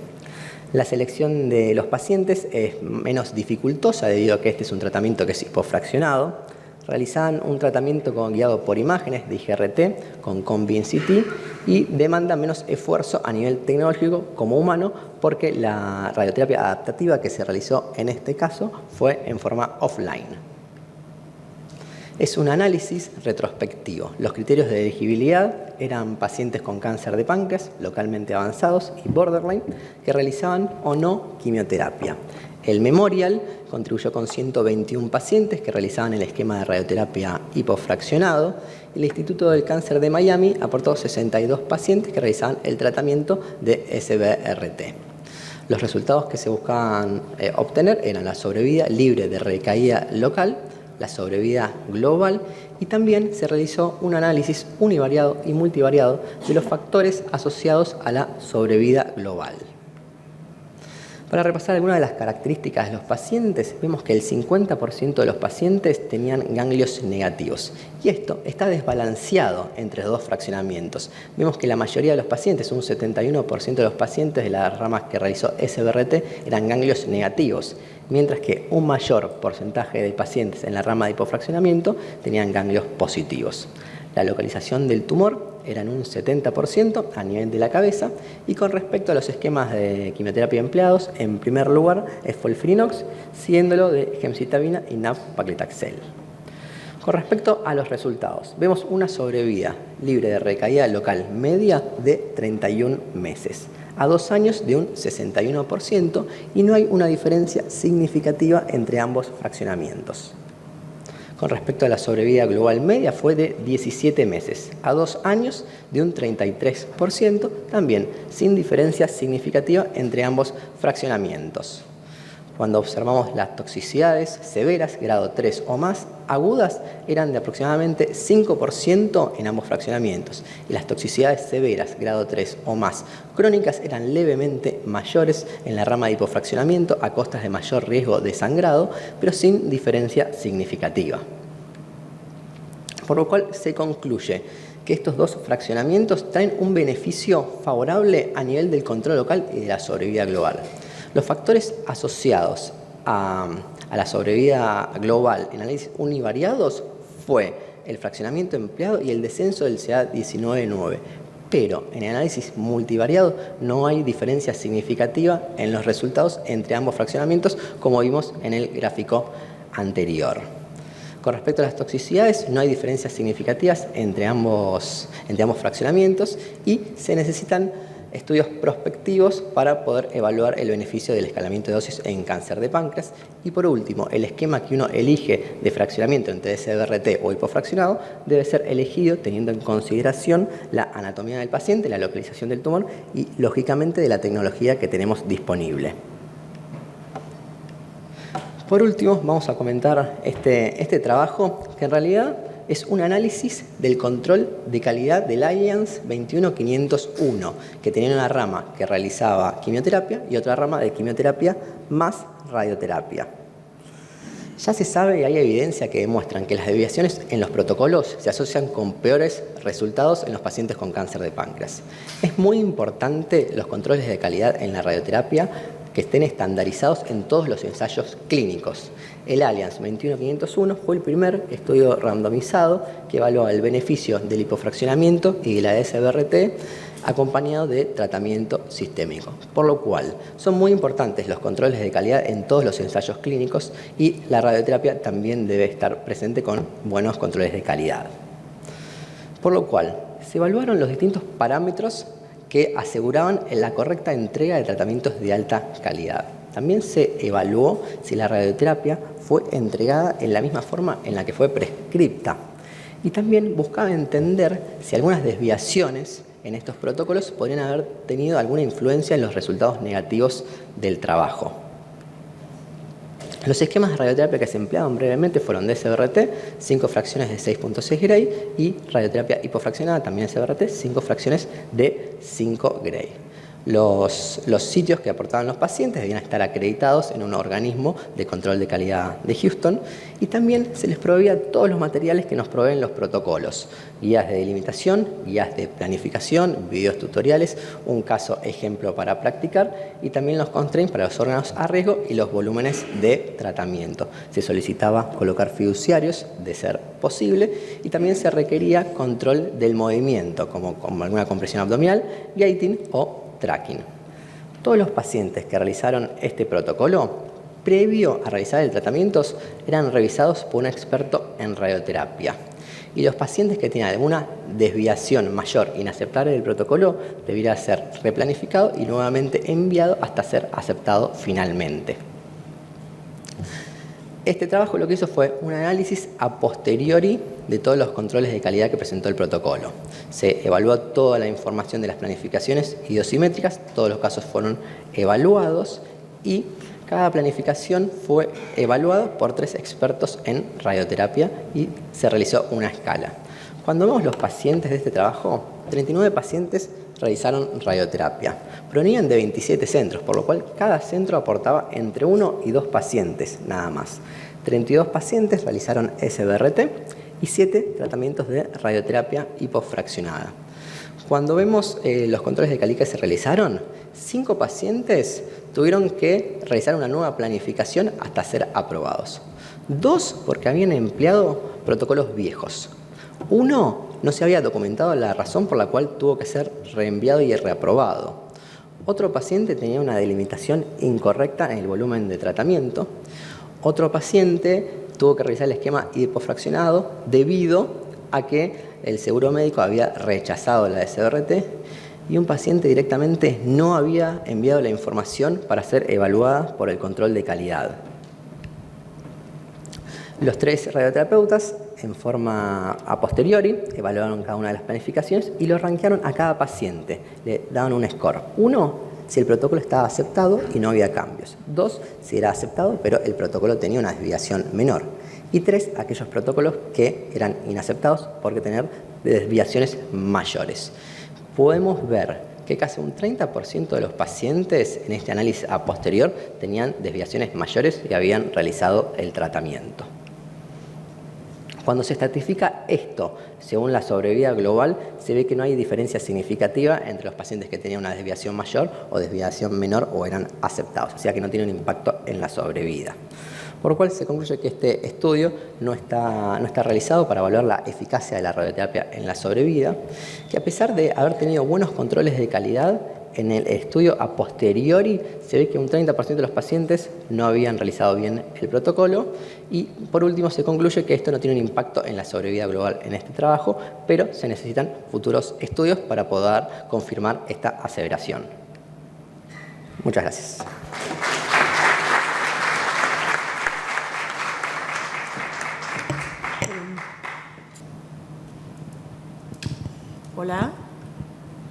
La selección de los pacientes es menos dificultosa debido a que este es un tratamiento que es hipofraccionado. Realizaban un tratamiento guiado por imágenes de IGRT con COMBIN-CT y demanda menos esfuerzo a nivel tecnológico como humano porque la radioterapia adaptativa que se realizó en este caso fue en forma offline. Es un análisis retrospectivo. Los criterios de elegibilidad eran pacientes con cáncer de páncreas localmente avanzados y borderline que realizaban o no quimioterapia. El Memorial contribuyó con 121 pacientes que realizaban el esquema de radioterapia hipofraccionado. El Instituto del Cáncer de Miami aportó 62 pacientes que realizaban el tratamiento de SBRT. Los resultados que se buscaban obtener eran la sobrevida libre de recaída local, la sobrevida global y también se realizó un análisis univariado y multivariado de los factores asociados a la sobrevida global. Para repasar algunas de las características de los pacientes, vemos que el 50% de los pacientes tenían ganglios negativos y esto está desbalanceado entre los 2 fraccionamientos. Vemos que la mayoría de los pacientes, un 71% de los pacientes de las ramas que realizó SBRT eran ganglios negativos, mientras que un mayor porcentaje de pacientes en la rama de hipofraccionamiento tenían ganglios positivos. La localización del tumor era en un 70% a nivel de la cabeza y con respecto a los esquemas de quimioterapia empleados, en primer lugar es FOLFIRINOX, siguiéndolo de gemcitabina y nab-paclitaxel. Con respecto a los resultados, vemos una sobrevida libre de recaída local media de 31 meses, a 2 años de un 61% y no hay una diferencia significativa entre ambos fraccionamientos. Con respecto a la sobrevida global media fue de 17 meses, a 2 años de un 33%, también sin diferencia significativa entre ambos fraccionamientos. Cuando observamos las toxicidades severas, grado 3 o más, agudas, eran de aproximadamente 5% en ambos fraccionamientos. Y las toxicidades severas, grado 3 o más, crónicas, eran levemente mayores en la rama de hipofraccionamiento a costas de mayor riesgo de sangrado, pero sin diferencia significativa. Por lo cual se concluye que estos dos fraccionamientos traen un beneficio favorable a nivel del control local y de la sobrevida global. Los factores asociados a la sobrevida global en análisis univariados fue el fraccionamiento empleado y el descenso del CA19-9. Pero en el análisis multivariado no hay diferencia significativa en los resultados entre ambos fraccionamientos, como vimos en el gráfico anterior. Con respecto a las toxicidades, no hay diferencias significativas entre ambos fraccionamientos y se necesitan estudios prospectivos para poder evaluar el beneficio del escalamiento de dosis en cáncer de páncreas. Y por último, el esquema que uno elige de fraccionamiento entre SBRT o hipofraccionado debe ser elegido teniendo en consideración la anatomía del paciente, la localización del tumor y, lógicamente, de la tecnología que tenemos disponible. Por último, vamos a comentar este trabajo que en realidad es un análisis del control de calidad del Allianz 21501, que tenía una rama que realizaba quimioterapia y otra rama de quimioterapia más radioterapia. Ya se sabe y hay evidencia que demuestran que las desviaciones en los protocolos se asocian con peores resultados en los pacientes con cáncer de páncreas. Es muy importante los controles de calidad en la radioterapia que estén estandarizados en todos los ensayos clínicos. El Allianz 21501 fue el primer estudio randomizado que evaluó el beneficio del hipofraccionamiento y de la SBRT acompañado de tratamiento sistémico. Por lo cual, son muy importantes los controles de calidad en todos los ensayos clínicos y la radioterapia también debe estar presente con buenos controles de calidad. Por lo cual, se evaluaron los distintos parámetros que aseguraban la correcta entrega de tratamientos de alta calidad. También se evaluó si la radioterapia fue entregada en la misma forma en la que fue prescripta. Y también buscaba entender si algunas desviaciones en estos protocolos podrían haber tenido alguna influencia en los resultados negativos del trabajo. Los esquemas de radioterapia que se emplearon brevemente fueron de SBRT, 5 fracciones de 6.6 Gray, y radioterapia hipofraccionada, también SBRT, 5 fracciones de 5 Gray. Los sitios que aportaban los pacientes debían estar acreditados en un organismo de control de calidad de Houston y también se les proveía todos los materiales que nos proveen los protocolos, guías de delimitación, guías de planificación, videos tutoriales, un caso ejemplo para practicar y también los constraints para los órganos a riesgo y los volúmenes de tratamiento. Se solicitaba colocar fiduciarios de ser posible y también se requería control del movimiento como alguna compresión abdominal, gating o tracking. Todos los pacientes que realizaron este protocolo, previo a realizar el tratamiento, eran revisados por un experto en radioterapia. Y los pacientes que tenían alguna desviación mayor inaceptable del protocolo debería ser replanificado y nuevamente enviado hasta ser aceptado finalmente. Este trabajo lo que hizo fue un análisis a posteriori de todos los controles de calidad que presentó el protocolo. Se evaluó toda la información de las planificaciones idiosimétricas, todos los casos fueron evaluados y cada planificación fue evaluada por 3 expertos en radioterapia y se realizó una escala. Cuando vemos los pacientes de este trabajo, 39 pacientes realizaron radioterapia. Provenían de 27 centros, por lo cual cada centro aportaba entre 1 y 2 pacientes, nada más. 32 pacientes realizaron SBRT y 7 tratamientos de radioterapia hipofraccionada. Cuando vemos los controles de calidad que se realizaron, 5 pacientes tuvieron que realizar una nueva planificación hasta ser aprobados. 2 porque habían empleado protocolos viejos. 1 no se había documentado la razón por la cual tuvo que ser reenviado y reaprobado. Otro paciente tenía una delimitación incorrecta en el volumen de tratamiento. Otro paciente tuvo que realizar el esquema hipofraccionado debido a que el seguro médico había rechazado la SBRT y un paciente directamente no había enviado la información para ser evaluada por el control de calidad. Los 3 radioterapeutas, en forma a posteriori, evaluaron cada una de las planificaciones y lo rankearon a cada paciente. Le daban un score. 1, si el protocolo estaba aceptado y no había cambios. 2, si era aceptado, pero el protocolo tenía una desviación menor. Y 3, aquellos protocolos que eran inaceptados porque tenían desviaciones mayores. Podemos ver que casi un 30% de los pacientes en este análisis a posterior tenían desviaciones mayores y habían realizado el tratamiento. Cuando se estratifica esto según la sobrevida global, se ve que no hay diferencia significativa entre los pacientes que tenían una desviación mayor o desviación menor o eran aceptados, o sea que no tiene un impacto en la sobrevida. Por lo cual se concluye que este estudio no está realizado para evaluar la eficacia de la radioterapia en la sobrevida, que a pesar de haber tenido buenos controles de calidad, en el estudio a posteriori se ve que un 30% de los pacientes no habían realizado bien el protocolo y por último se concluye que esto no tiene un impacto en la sobrevida global en este trabajo, pero se necesitan futuros estudios para poder confirmar esta aseveración. Muchas gracias. Hola,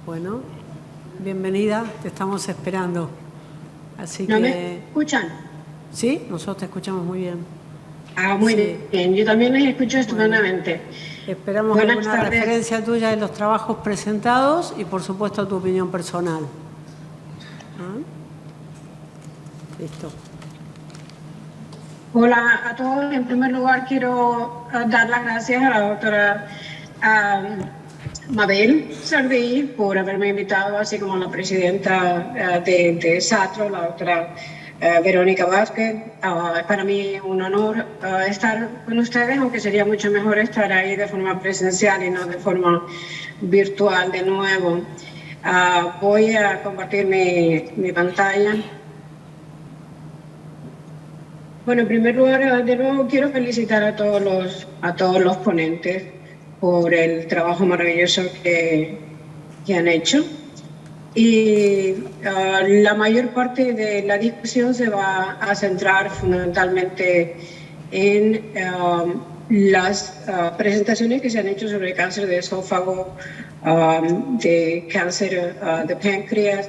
bueno, bienvenida, te estamos esperando. Así ¿No que... me escuchan? Sí, nosotros te escuchamos muy bien. Ah, muy bien, yo también les escucho estupendamente. Esperamos Buenas alguna tardes. referencia tuya de los trabajos presentados y por supuesto tu opinión personal. ¿Ah? Listo. Hola a todos. En primer lugar, quiero dar las gracias a la doctora Mabel Sardí por haberme invitado, así como a la presidenta de SATRO, la doctora Verónica Vázquez. Es para mí un honor estar con ustedes, aunque sería mucho mejor estar ahí de forma presencial y no de forma virtual de nuevo. Voy a compartir mi pantalla. Bueno, en primer lugar, de nuevo quiero felicitar a todos los ponentes por el trabajo maravilloso que han hecho. Y la mayor parte de la discusión se va a centrar fundamentalmente en las presentaciones que se han hecho sobre cáncer de esófago, de cáncer de páncreas,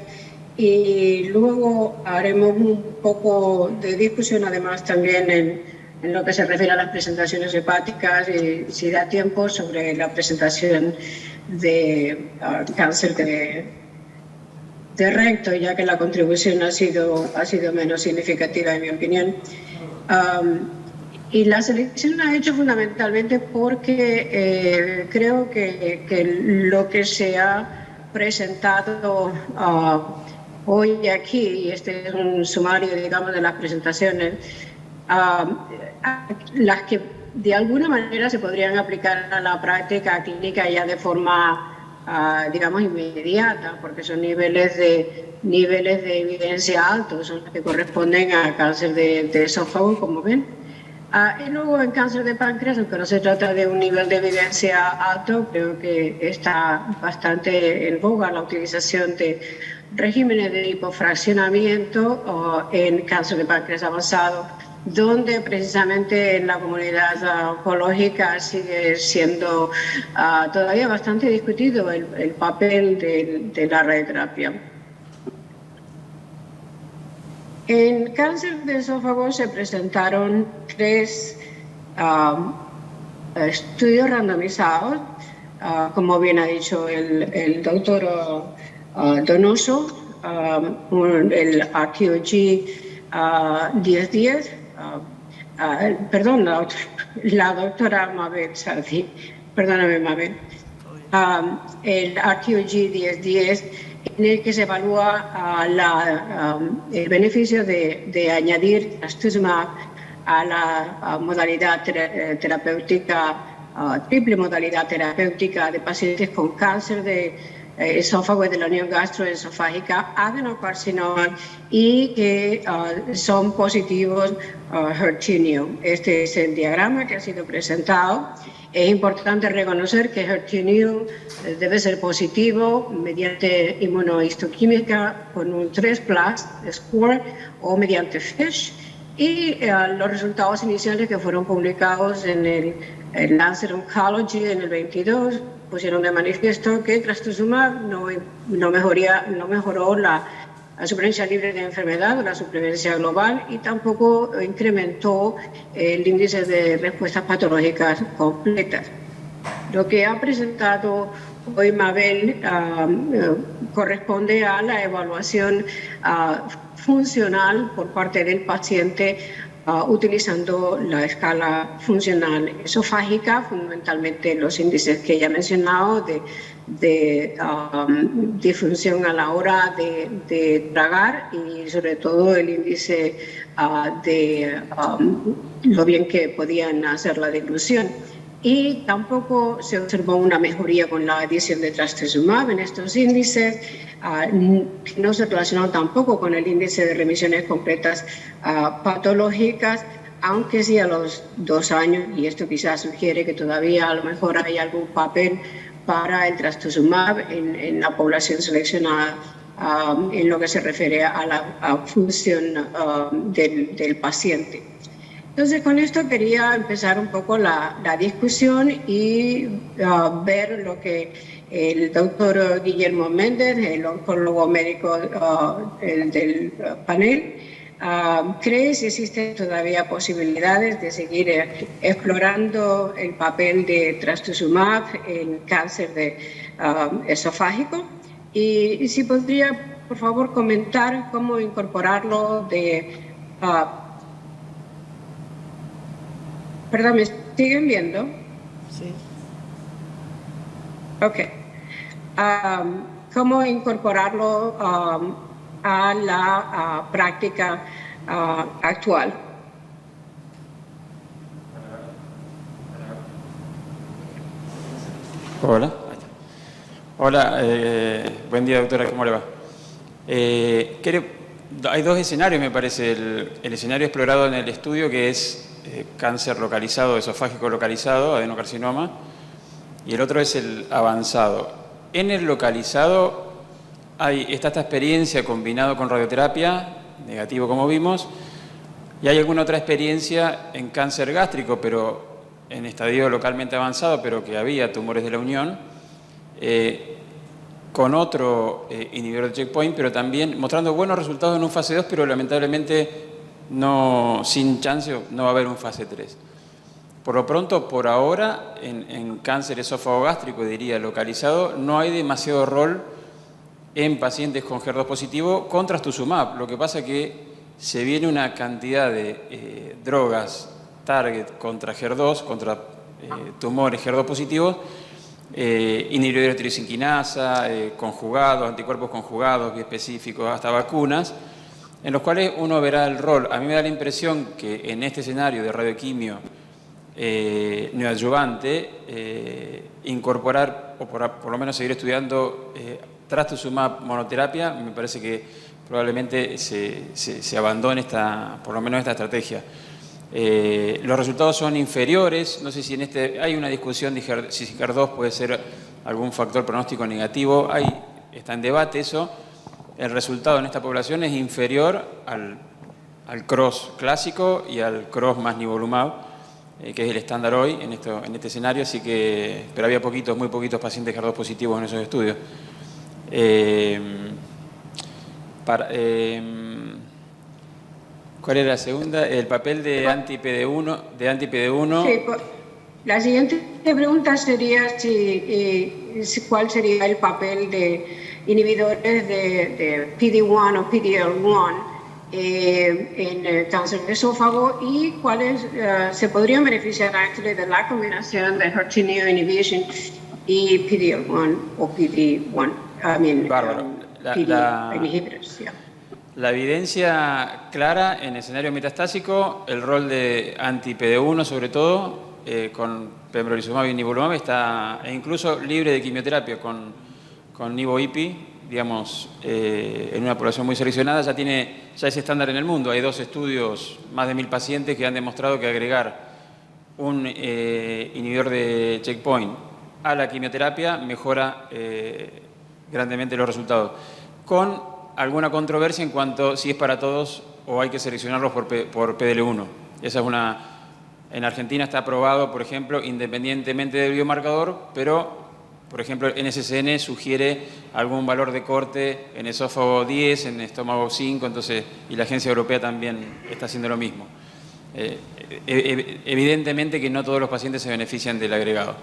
y luego haremos un poco de discusión además también en lo que se refiere a las presentaciones hepáticas y, si da tiempo, sobre la presentación de cáncer de recto, ya que la contribución ha sido menos significativa, en mi opinión. Y la selección la he hecho fundamentalmente porque creo que lo que se ha presentado hoy aquí, y este es un sumario, digamos, de las presentaciones, las que de alguna manera se podrían aplicar a la práctica clínica ya de forma digamos, inmediata, porque son niveles de evidencia altos, son los que corresponden a cáncer de esófago, como ven. Y luego en cáncer de páncreas, aunque no se trata de un nivel de evidencia alto, creo que está bastante en boga la utilización de regímenes de hipofraccionamiento en cáncer de páncreas avanzado, donde precisamente en la comunidad oncológica sigue siendo todavía bastante discutido el papel de la radioterapia. En cáncer de esófago se presentaron 3 estudios randomizados, como bien ha dicho el doctor Donoso, el RTOG 1010, perdón, la doctora Mabel Sardí, perdóname Mabel, el RTOG 1010, en el que se evalúa el beneficio de añadir trastuzumab a la modalidad terapéutica, triple modalidad terapéutica de pacientes con cáncer de esófago y de la unión gastroesofágica, adenocarcinoma y que son positivos HER2/neu. Este es el diagrama que ha sido presentado. Es importante reconocer que HER2/neu debe ser positivo mediante inmunohistoquímica con un 3+ score o mediante FISH, Y los resultados iniciales que fueron publicados en el Lancet Oncology en el 22 pusieron de manifiesto que trastuzumab no mejoró la supervivencia libre de enfermedad o la supervivencia global y tampoco incrementó el índice de respuestas patológicas completas. Lo que ha presentado hoy Mabel corresponde a la evaluación funcional por parte del paciente utilizando la escala funcional esofágica, fundamentalmente los índices que ya he mencionado de disfunción a la hora de tragar y sobre todo el índice de lo bien que podían hacer la deglución. Y tampoco se observó una mejoría con la adición de trastuzumab en estos índices, no se relacionó tampoco con el índice de remisiones completas patológicas, aunque sí a los 2 años, y esto quizás sugiere que todavía a lo mejor hay algún papel para el trastuzumab en la población seleccionada en lo que se refiere a la función del paciente. Entonces, con esto quería empezar un poco la discusión y ver lo que el doctor Guillermo Méndez, el oncólogo médico del panel, cree si existen todavía posibilidades de seguir explorando el papel de trastuzumab en cáncer esofágico. Y si podría, por favor, comentar cómo incorporarlo Perdón, ¿me siguen viendo? Sí. Ok. ¿Cómo incorporarlo a la práctica actual? Hola. Hola, buen día, doctora, ¿cómo le va? Hay 2 escenarios, me parece. El escenario explorado en el estudio, que es cáncer localizado, esofágico localizado, adenocarcinoma, y el otro es el avanzado. En el localizado está esta experiencia combinado con radioterapia, negativo como vimos, y hay alguna otra experiencia en cáncer gástrico, pero en estadio localmente avanzado, pero que había tumores de la unión, con otro inhibidor de checkpoint, pero también mostrando buenos resultados en un fase 2, pero lamentablemente sin chance, no va a haber un fase 3. Por lo pronto, por ahora, en cáncer esófago gástrico, diría localizado, no hay demasiado rol en pacientes con HER2 positivo con trastuzumab. Lo que pasa es que se viene una cantidad de drogas target contra HER2, contra tumores HER2 positivos, inhibidores de tirosinquinasa, conjugados, anticuerpos conjugados, biespecíficos, hasta vacunas, en los cuales uno verá el rol. A mí me da la impresión que en este escenario de radioquimio neoadyuvante, incorporar, o por lo menos seguir estudiando trastuzumab monoterapia, me parece que probablemente se abandone por lo menos esta estrategia. Los resultados son inferiores, no sé si hay una discusión de si HER2 puede ser algún factor pronóstico negativo, está en debate eso. El resultado en esta población es inferior al cross clásico y al cross más nivolumab, que es el estándar hoy en este escenario, pero había muy poquitos pacientes HER2 positivos en esos estudios. ¿Cuál era la segunda? El papel de anti-PD1. Sí, la siguiente pregunta sería cuál sería el papel de inhibidores de PD-1 o PD-L1 en el cáncer de esófago y cuáles se podrían beneficiar de la combinación de HER2 inhibition y PD-L1 o PD-1. Bárbaro. Inhibitors, yeah. La evidencia clara en escenario metastásico, el rol de anti-PD1 sobre todo, con pembrolizumab y nivolumab está incluso libre de quimioterapia con nivo-ipi, digamos, en una población muy seleccionada, ya es estándar en el mundo. Hay 2 estudios, más de 1000 pacientes, que han demostrado que agregar un inhibidor de checkpoint a la quimioterapia mejora grandemente los resultados. Con alguna controversia en cuanto si es para todos o hay que seleccionarlos por PDL1. Esa es en Argentina está aprobado, por ejemplo, independientemente del biomarcador, pero, por ejemplo, NSCN sugiere algún valor de corte en esófago 10, en estómago 5, entonces, y la Agencia Europea también está haciendo lo mismo. Evidentemente que no todos los pacientes se benefician del agregado.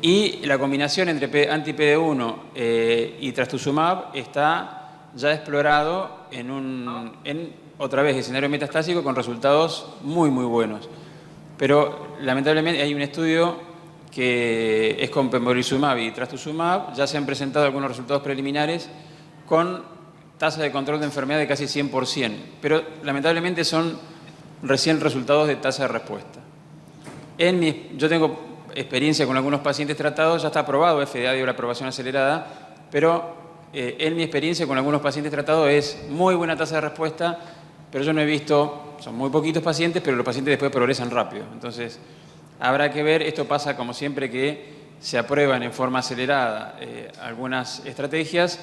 Y la combinación entre anti-PD1 y trastuzumab está ya explorado en otra vez escenario metastásico con resultados muy buenos. Pero lamentablemente hay un estudio que es con pembrolizumab y trastuzumab, ya se han presentado algunos resultados preliminares con tasa de control de enfermedad de casi 100%, pero lamentablemente son recién resultados de tasa de respuesta. Yo tengo experiencia con algunos pacientes tratados, ya está aprobado, FDA dio la aprobación acelerada, pero en mi experiencia con algunos pacientes tratados es muy buena tasa de respuesta, pero yo no he visto, son muy poquitos pacientes, pero los pacientes después progresan rápido. Entonces, habrá que ver, esto pasa como siempre que se aprueban en forma acelerada algunas estrategias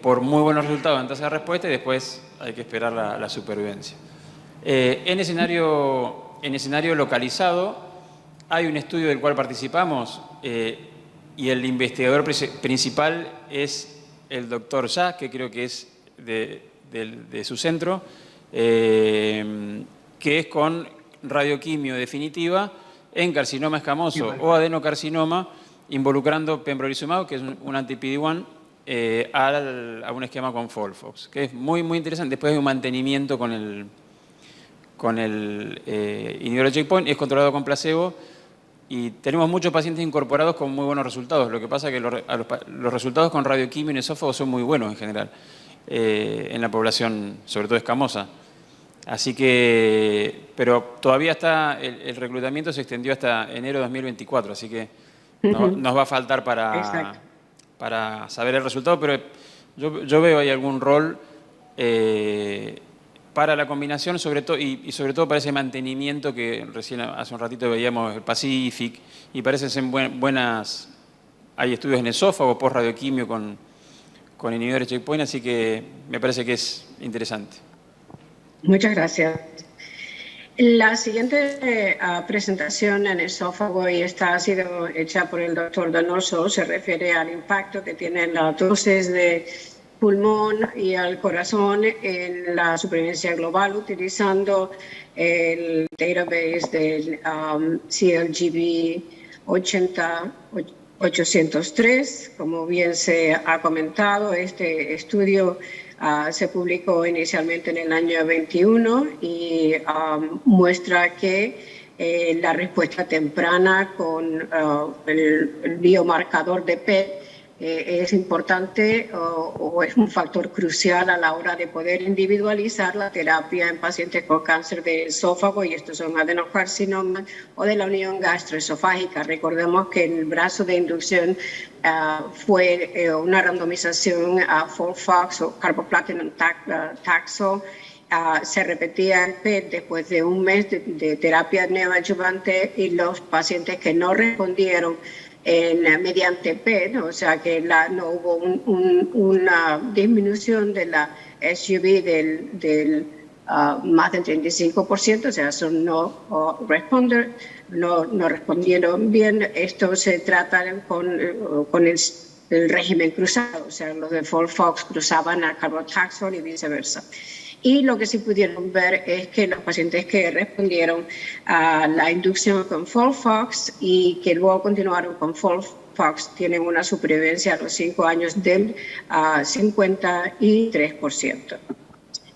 por muy buenos resultados en tasa de respuesta y después hay que esperar la supervivencia. En escenario localizado, hay un estudio del cual participamos y el investigador principal es el doctor Shah, que creo que es de su centro, que es con radioquimio definitiva en carcinoma escamoso o adenocarcinoma, involucrando pembrolizumab, que es un anti-PD1, a un esquema con FOLFOX, que es muy interesante. Después hay un mantenimiento con el inhibidor de checkpoint, es controlado con placebo y tenemos muchos pacientes incorporados con muy buenos resultados. Lo que pasa es que los resultados con radioquimio en esófago son muy buenos en general en la población, sobre todo escamosa. Así que, pero todavía está, el reclutamiento se extendió hasta enero de 2024, así que nos va a faltar para saber el resultado, pero yo veo ahí algún rol para la combinación, sobre todo, y sobre todo para ese mantenimiento que recién hace un ratito veíamos el Pacific, y parecen ser buenas, hay estudios en esófago, post-radioquimio con inhibidores checkpoint, así que me parece que es interesante. Muchas gracias. La siguiente presentación en esófago, y esta ha sido hecha por el doctor Donoso, se refiere al impacto que tienen las dosis de pulmón y al corazón en la supervivencia global, utilizando el database del CLGB 803. Como bien se ha comentado, este estudio se publicó inicialmente en el año 21 y muestra que la respuesta temprana con el biomarcador de PET es importante o es un factor crucial a la hora de poder individualizar la terapia en pacientes con cáncer de esófago, y estos son adenocarcinomas o de la unión gastroesofágica. Recordemos que el brazo de inducción fue una randomización a FOLFOX o carboplatin taxol. Se repetía el PET después de un mes de terapia neoadyuvante, y los pacientes que no respondieron mediante PET, o sea que no hubo una disminución de la SUV del más del 35%, o sea, son no responders, no respondieron bien. Esto se trata con el régimen cruzado, o sea, los de FOLFOX cruzaban al carbotaxol y viceversa. Y lo que sí pudieron ver es que los pacientes que respondieron a la inducción con FOLFOX y que luego continuaron con FOLFOX tienen una supervivencia a los 5 años del 53%.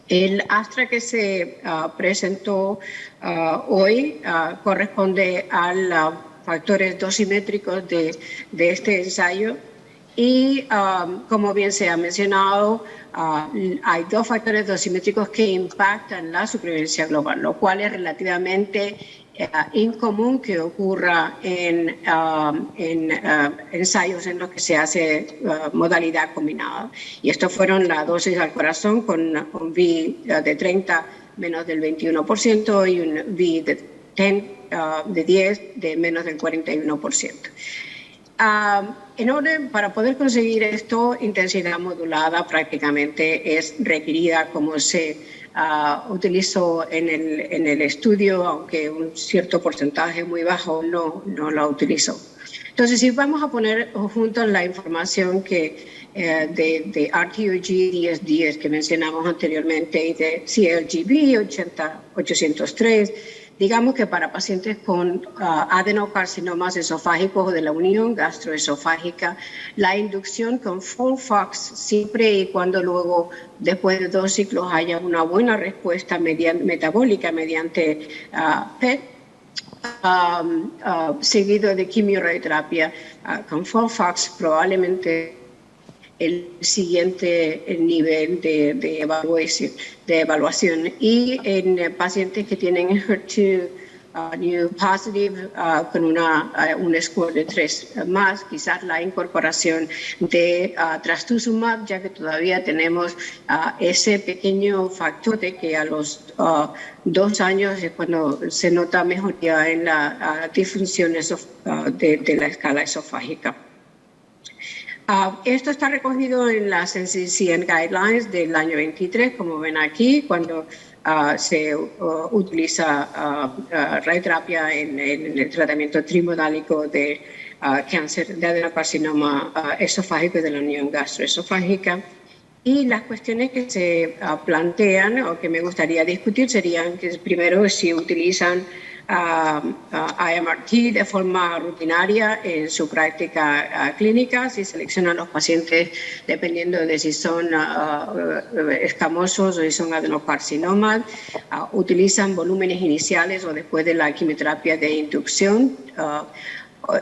El Astra que se presentó hoy corresponde a los factores dosimétricos de este ensayo. Y como bien se ha mencionado, hay dos factores dosimétricos que impactan la supervivencia global, lo cual es relativamente incomún que ocurra en ensayos en los que se hace modalidad combinada. Y estos fueron la dosis al corazón con un V de 30 menos del 21% y un V de 10 de menos del 41%. En orden, para poder conseguir esto, intensidad modulada prácticamente es requerida, como se utilizó en el estudio, aunque un cierto porcentaje muy bajo no la utilizó. Entonces, si vamos a poner juntos la información de RTOG 1010 que mencionamos anteriormente y de CLGB 803, digamos que para pacientes con adenocarcinomas esofágicos o de la unión gastroesofágica, la inducción con FOLFOX, siempre y cuando luego, después de 2 ciclos, haya una buena respuesta metabólica mediante PET, seguido de quimioterapia con FOLFOX, probablemente el siguiente nivel de evaluación. Y en pacientes que tienen HER2 new positive con un score de 3 más, quizás la incorporación de trastuzumab, ya que todavía tenemos ese pequeño factor de que a los 2 años es cuando se nota mejoría en la disfunción de la escala esofágica. Esto está recogido en las NCCN Guidelines del año 23, como ven aquí, cuando se utiliza radioterapia en el tratamiento trimodálico de cáncer de adenocarcinoma esofágico de la unión gastroesofágica. Y las cuestiones que se plantean o que me gustaría discutir serían que primero si utilizan IMRT de forma rutinaria en su práctica clínica, si seleccionan los pacientes dependiendo de si son escamosos o si son adenocarcinomas, utilizan volúmenes iniciales o después de la quimioterapia de inducción,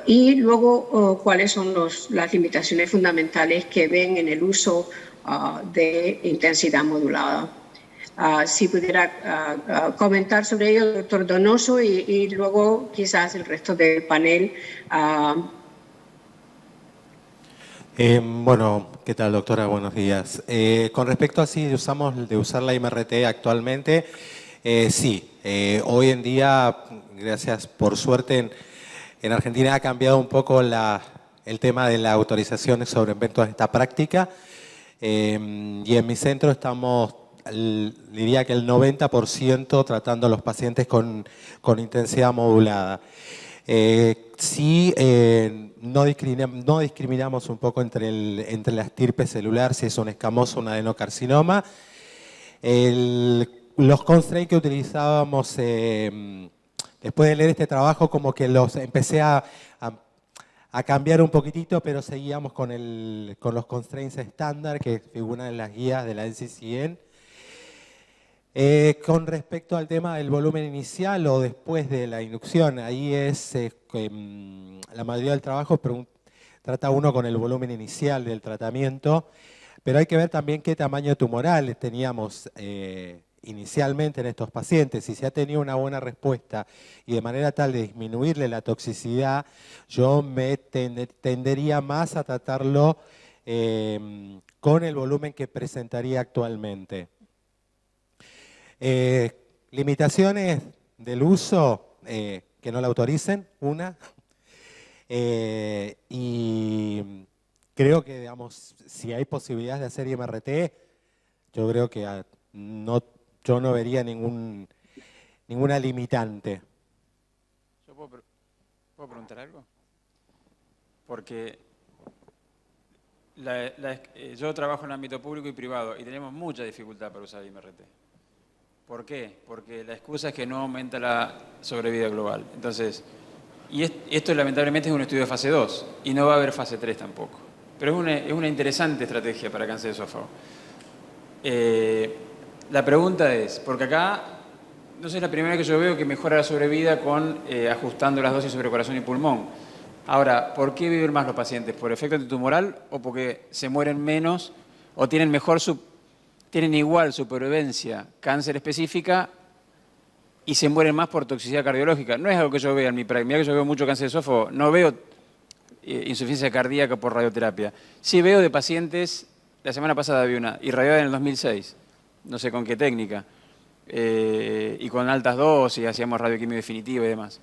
y luego cuáles son las limitaciones fundamentales que ven en el uso de intensidad modulada. Si pudiera comentar sobre ello, doctor Donoso, y luego quizás el resto del panel. Bueno, ¿qué tal, doctora? Buenos días. Con respecto a si de usar la IMRT actualmente, sí. Hoy en día, gracias por suerte, en Argentina ha cambiado un poco el tema de la autorización sobre eventos de esta práctica. Y en mi centro estamos, diría que el 90% tratando a los pacientes con intensidad modulada. Sí, no discriminamos un poco entre la estirpe celular, si es un escamoso o un adenocarcinoma. Los constraints que utilizábamos después de leer este trabajo, como que los empecé a cambiar un poquitito, pero seguíamos con los constraints estándar que figuran en las guías de la NCCN. Con respecto al tema del volumen inicial o después de la inducción, ahí es la mayoría del trabajo trata uno con el volumen inicial del tratamiento, pero hay que ver también qué tamaño tumoral teníamos inicialmente en estos pacientes. Si se ha tenido una buena respuesta y de manera tal de disminuirle la toxicidad, yo me tendería más a tratarlo con el volumen que presentaría actualmente. Limitaciones del uso, que no la autoricen, una. Y creo que, digamos, si hay posibilidades de hacer IMRT, yo creo que yo no vería ninguna limitante. ¿Yo puedo preguntar algo? Porque yo trabajo en el ámbito público y privado y tenemos mucha dificultad para usar IMRT. ¿Por qué? Porque la excusa es que no aumenta la sobrevida global. Entonces, esto lamentablemente es un estudio de fase 2 y no va a haber fase 3 tampoco. Pero es una interesante estrategia para cáncer de esófago. La pregunta es, porque acá no sé, es la primera vez que yo veo que mejora la sobrevida ajustando las dosis sobre corazón y pulmón. Ahora, ¿por qué viven más los pacientes? ¿Por efecto antitumoral o porque se mueren menos o tienen igual supervivencia cáncer específica y se mueren más por toxicidad cardiológica? No es algo que yo vea en mi práctica. Mira que yo veo mucho cáncer de esófago, no veo insuficiencia cardíaca por radioterapia. Sí veo de pacientes, la semana pasada vi una, irradiada en el 2006, no sé con qué técnica, y con altas dosis, hacíamos radioquimio definitiva y demás.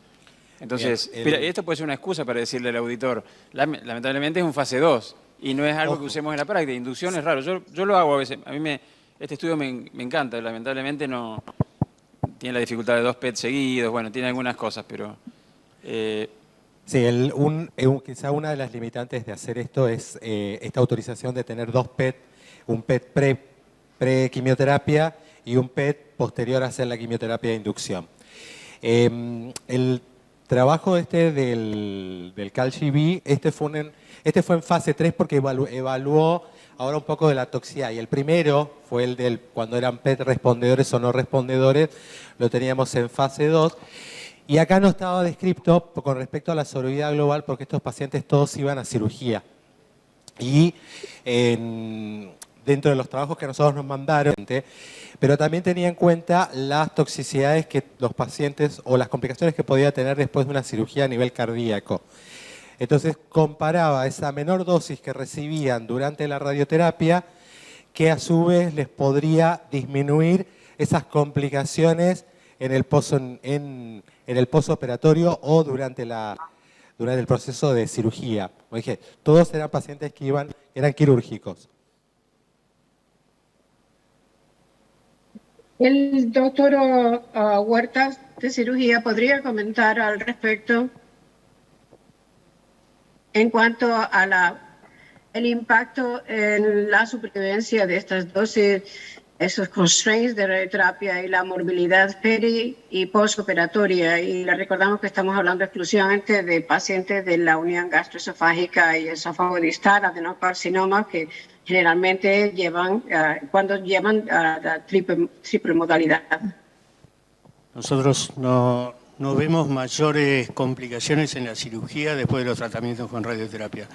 Entonces, Bien, mira, esto puede ser una excusa para decirle al auditor, lamentablemente es un fase 2 y no es algo que usemos en la práctica. Inducción es raro. Yo lo hago a veces. A mí este estudio me encanta. Lamentablemente no tiene la dificultad de 2 PET seguidos. Bueno, tiene algunas cosas, pero... Sí, quizá una de las limitantes de hacer esto es esta autorización de tener 2 PET, un PET pre-quimioterapia y un PET posterior a hacer la quimioterapia de inducción. El trabajo del CALGB, este fue en fase 3 porque evaluó ahora un poco de la toxicidad. Y el primero fue el del cuando eran PET respondedores o no respondedores, lo teníamos en fase 2. Y acá no estaba descrito con respecto a la sobrevida global porque estos pacientes todos iban a cirugía. Y dentro de los trabajos que nosotros nos mandaron, pero también tenía en cuenta las toxicidades que los pacientes o las complicaciones que podía tener después de una cirugía a nivel cardíaco. Entonces comparaba esa menor dosis que recibían durante la radioterapia que a su vez les podría disminuir esas complicaciones en el postoperatorio o durante el proceso de cirugía. Como dije, todos eran pacientes que eran quirúrgicos. El doctor Huertas de cirugía podría comentar al respecto en cuanto a el impacto en la supervivencia de estas dosis, esos constraints de radioterapia y la morbilidad peri y postoperatoria. Y le recordamos que estamos hablando exclusivamente de pacientes de la unión gastroesofágica y esófago distal, adenocarcinoma, que generalmente llevan la triple modalidad. Nosotros no vemos mayores complicaciones en la cirugía después de los tratamientos con radioterapia.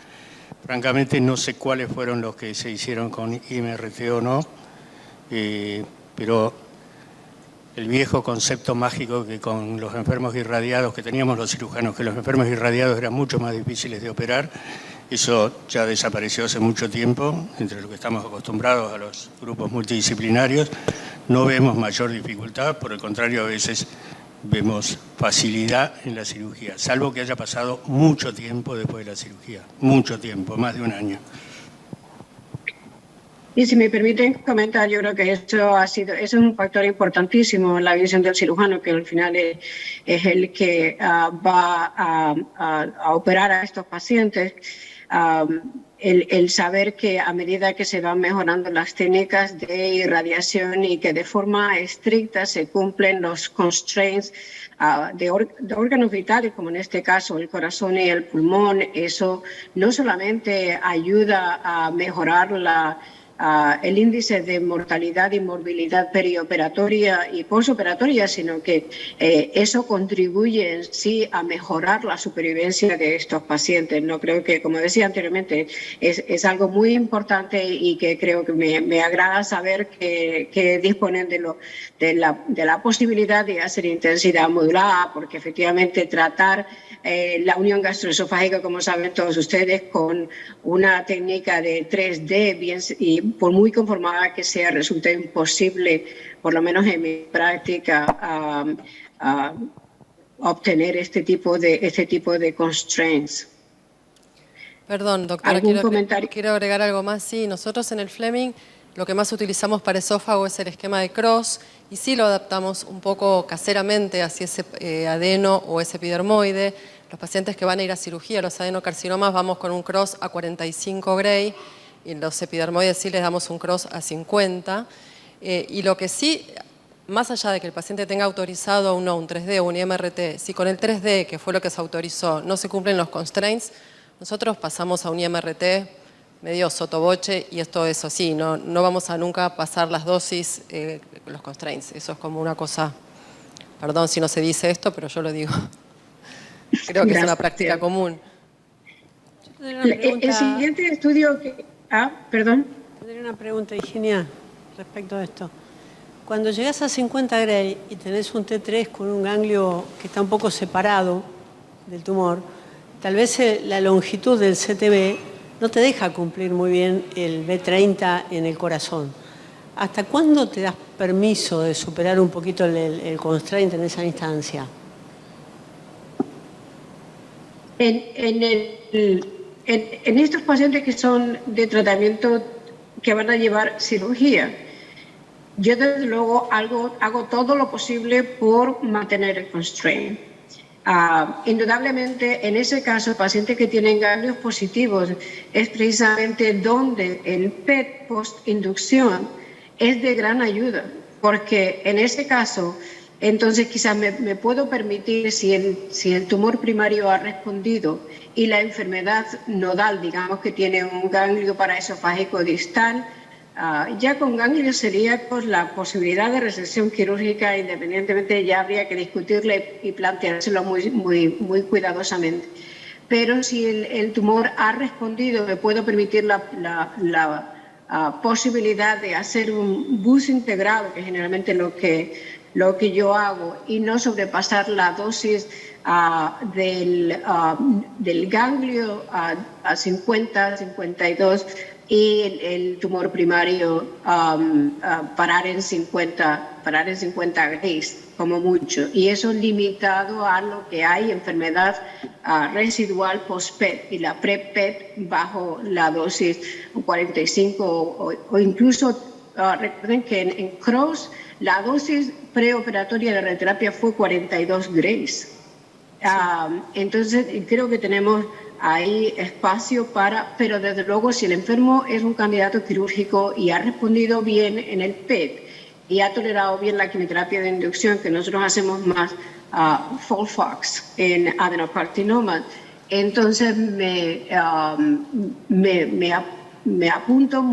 Francamente no sé cuáles fueron los que se hicieron con IMRT o no, pero el viejo concepto mágico que con los enfermos irradiados que teníamos los cirujanos, que los enfermos irradiados eran mucho más difíciles de operar, eso ya desapareció hace mucho tiempo, entre lo que estamos acostumbrados a los grupos multidisciplinarios. No vemos mayor dificultad, por el contrario, a veces vemos facilidad en la cirugía, salvo que haya pasado mucho tiempo después de la cirugía, mucho tiempo, más de un año. Y si me permiten comentar, yo creo que eso es un factor importantísimo en la visión del cirujano, que al final es el que va a operar a estos pacientes. El saber que a medida que se van mejorando las técnicas de irradiación y que de forma estricta se cumplen los constraints de órganos vitales, como en este caso el corazón y el pulmón, eso no solamente ayuda a mejorar el índice de mortalidad y morbilidad perioperatoria y postoperatoria, sino que eso contribuye en sí a mejorar la supervivencia de estos pacientes. No creo que, como decía anteriormente, es algo muy importante y que creo que me agrada saber que disponen de la posibilidad de hacer intensidad modulada, porque efectivamente tratar la unión gastroesofágica, como saben todos ustedes, con una técnica de 3D, y por muy conformada que sea, resulta imposible, por lo menos en mi práctica, obtener este tipo de constraints. Perdón, doctora, ¿Algún comentario? quiero agregar algo más. Sí, nosotros en el Fleming lo que más utilizamos para esófago es el esquema de Cross y sí lo adaptamos un poco caseramente hacia ese adeno o ese epidermoide. Los pacientes que van a ir a cirugía, los adenocarcinomas, vamos con un Cross a 45 Gray y los epidermoides sí les damos un Cross a 50. Y lo que sí, más allá de que el paciente tenga autorizado o no un 3D o un IMRT, si con el 3D, que fue lo que se autorizó, no se cumplen los constraints, nosotros pasamos a un IMRT medio sotoboche y esto es así, no vamos a nunca pasar las dosis, los constraints. Eso es como una cosa, perdón si no se dice esto, pero yo lo digo. Creo que es una práctica común. El siguiente estudio que... perdón. Tendría una pregunta, Higinia, respecto a esto. Cuando llegas a 50 Gray y tenés un T3 con un ganglio que está un poco separado del tumor, tal vez la longitud del CTB no te deja cumplir muy bien el B30 en el corazón. ¿Hasta cuándo te das permiso de superar un poquito el constraint en esa instancia? En estos pacientes que son de tratamiento que van a llevar cirugía, yo desde luego hago todo lo posible por mantener el constraint. Indudablemente, en ese caso, pacientes que tienen ganglios positivos es precisamente donde el PET post-inducción es de gran ayuda, porque en ese caso, entonces quizás me puedo permitir, si el tumor primario ha respondido y la enfermedad nodal, digamos que tiene un ganglio paraesofágico distal, ya con ganglios celíacos la posibilidad de resección quirúrgica, independientemente, ya habría que discutirla y planteárselo muy cuidadosamente. Pero si el tumor ha respondido, me puedo permitir la posibilidad de hacer un bus integrado, que es generalmente lo que yo hago, y no sobrepasar la dosis del ganglio a 50, 52, y el tumor primario parar en 50 Grays como mucho, y eso limitado a lo que hay enfermedad residual post-PET y la pre-PET bajo la dosis 45 o incluso recuerden que en Crohn la dosis preoperatoria de radioterapia fue 42 Grays. Entonces creo que tenemos hay espacio pero desde luego si el enfermo es un candidato quirúrgico y ha respondido bien en el PET y ha tolerado bien la quimioterapia de inducción, que nosotros hacemos más FOLFOX en adenocarcinoma, entonces me apunto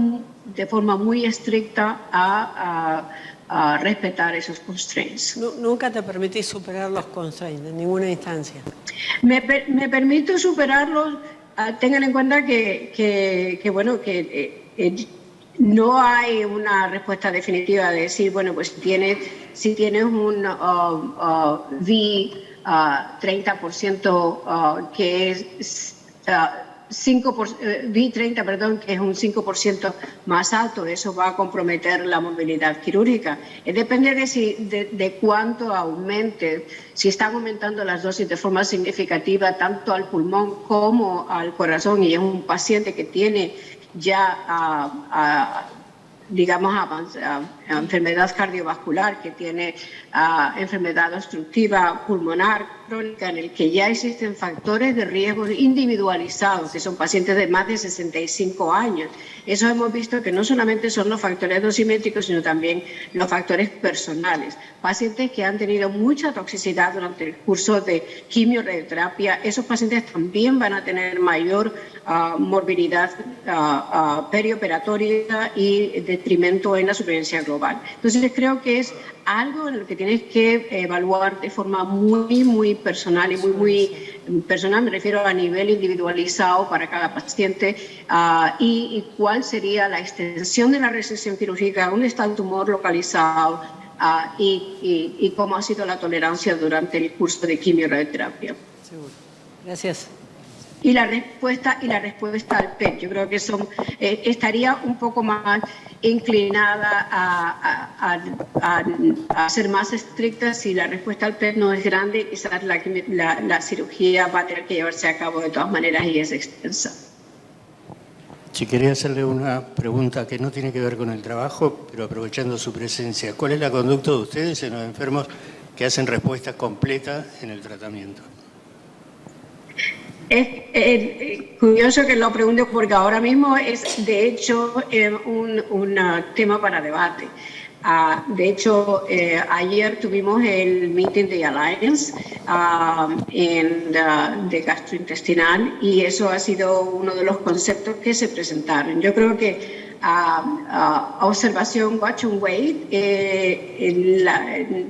de forma muy estricta a respetar esos constraints. Nunca te permitís superar los constraints en ninguna instancia. Me permito superarlos. Tengan en cuenta que no hay una respuesta definitiva de decir, bueno, pues si tienes un V30% que es V30, perdón, que es un 5% más alto, eso va a comprometer la movilidad quirúrgica. Depende de cuánto aumente, si están aumentando las dosis de forma significativa tanto al pulmón como al corazón, y es un paciente que tiene ya enfermedad cardiovascular, que tiene enfermedad obstructiva pulmonar crónica, en el que ya existen factores de riesgo individualizados, que son pacientes de más de 65 años. Eso hemos visto que no solamente son los factores dosimétricos, sino también los factores personales. Pacientes que han tenido mucha toxicidad durante el curso de quimio-radioterapia, esos pacientes también van a tener mayor morbilidad perioperatoria y detrimento en la supervivencia global. Entonces creo que es algo en lo que tienes que evaluar de forma muy personal y muy personal, me refiero a nivel individualizado para cada paciente, y cuál sería la extensión de la resección quirúrgica, dónde está el tumor localizado, y cómo ha sido la tolerancia durante el curso de quimio-radioterapia. Seguro. Gracias. Y la respuesta al PET, yo creo que estaría un poco más inclinada a ser más estricta. Si la respuesta al PET no es grande, quizás la cirugía va a tener que llevarse a cabo de todas maneras y es extensa. Si quería hacerle una pregunta que no tiene que ver con el trabajo, pero aprovechando su presencia, ¿cuál es la conducta de ustedes en los enfermos que hacen respuesta completa en el tratamiento? Es curioso que lo pregunte porque ahora mismo es, de hecho, un tema para debate. De hecho, ayer tuvimos el meeting de Alliance de gastrointestinal, y eso ha sido uno de los conceptos que se presentaron. Yo creo que observación watch and wait,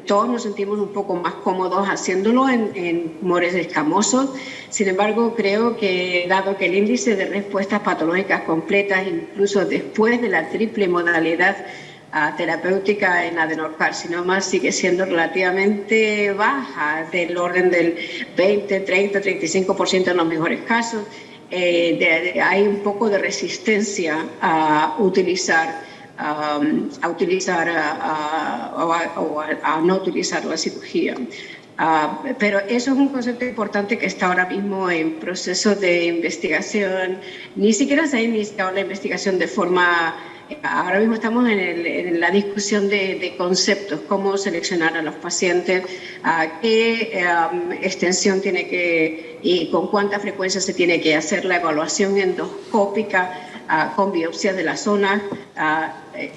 todos nos sentimos un poco más cómodos haciéndolo en tumores escamosos. Sin embargo, creo que dado que el índice de respuestas patológicas completas, incluso después de la triple modalidad terapéutica en adenocarcinoma, sigue siendo relativamente baja, del orden del 20, 30, 35% en los mejores casos, hay un poco de resistencia a utilizar a utilizar o a no utilizar la cirugía. Pero eso es un concepto importante que está ahora mismo en proceso de investigación. Ni siquiera se ha iniciado la investigación de forma... Ahora mismo estamos en la discusión de conceptos, cómo seleccionar a los pacientes, qué extensión tiene que y con cuánta frecuencia se tiene que hacer la evaluación endoscópica con biopsias de la zona,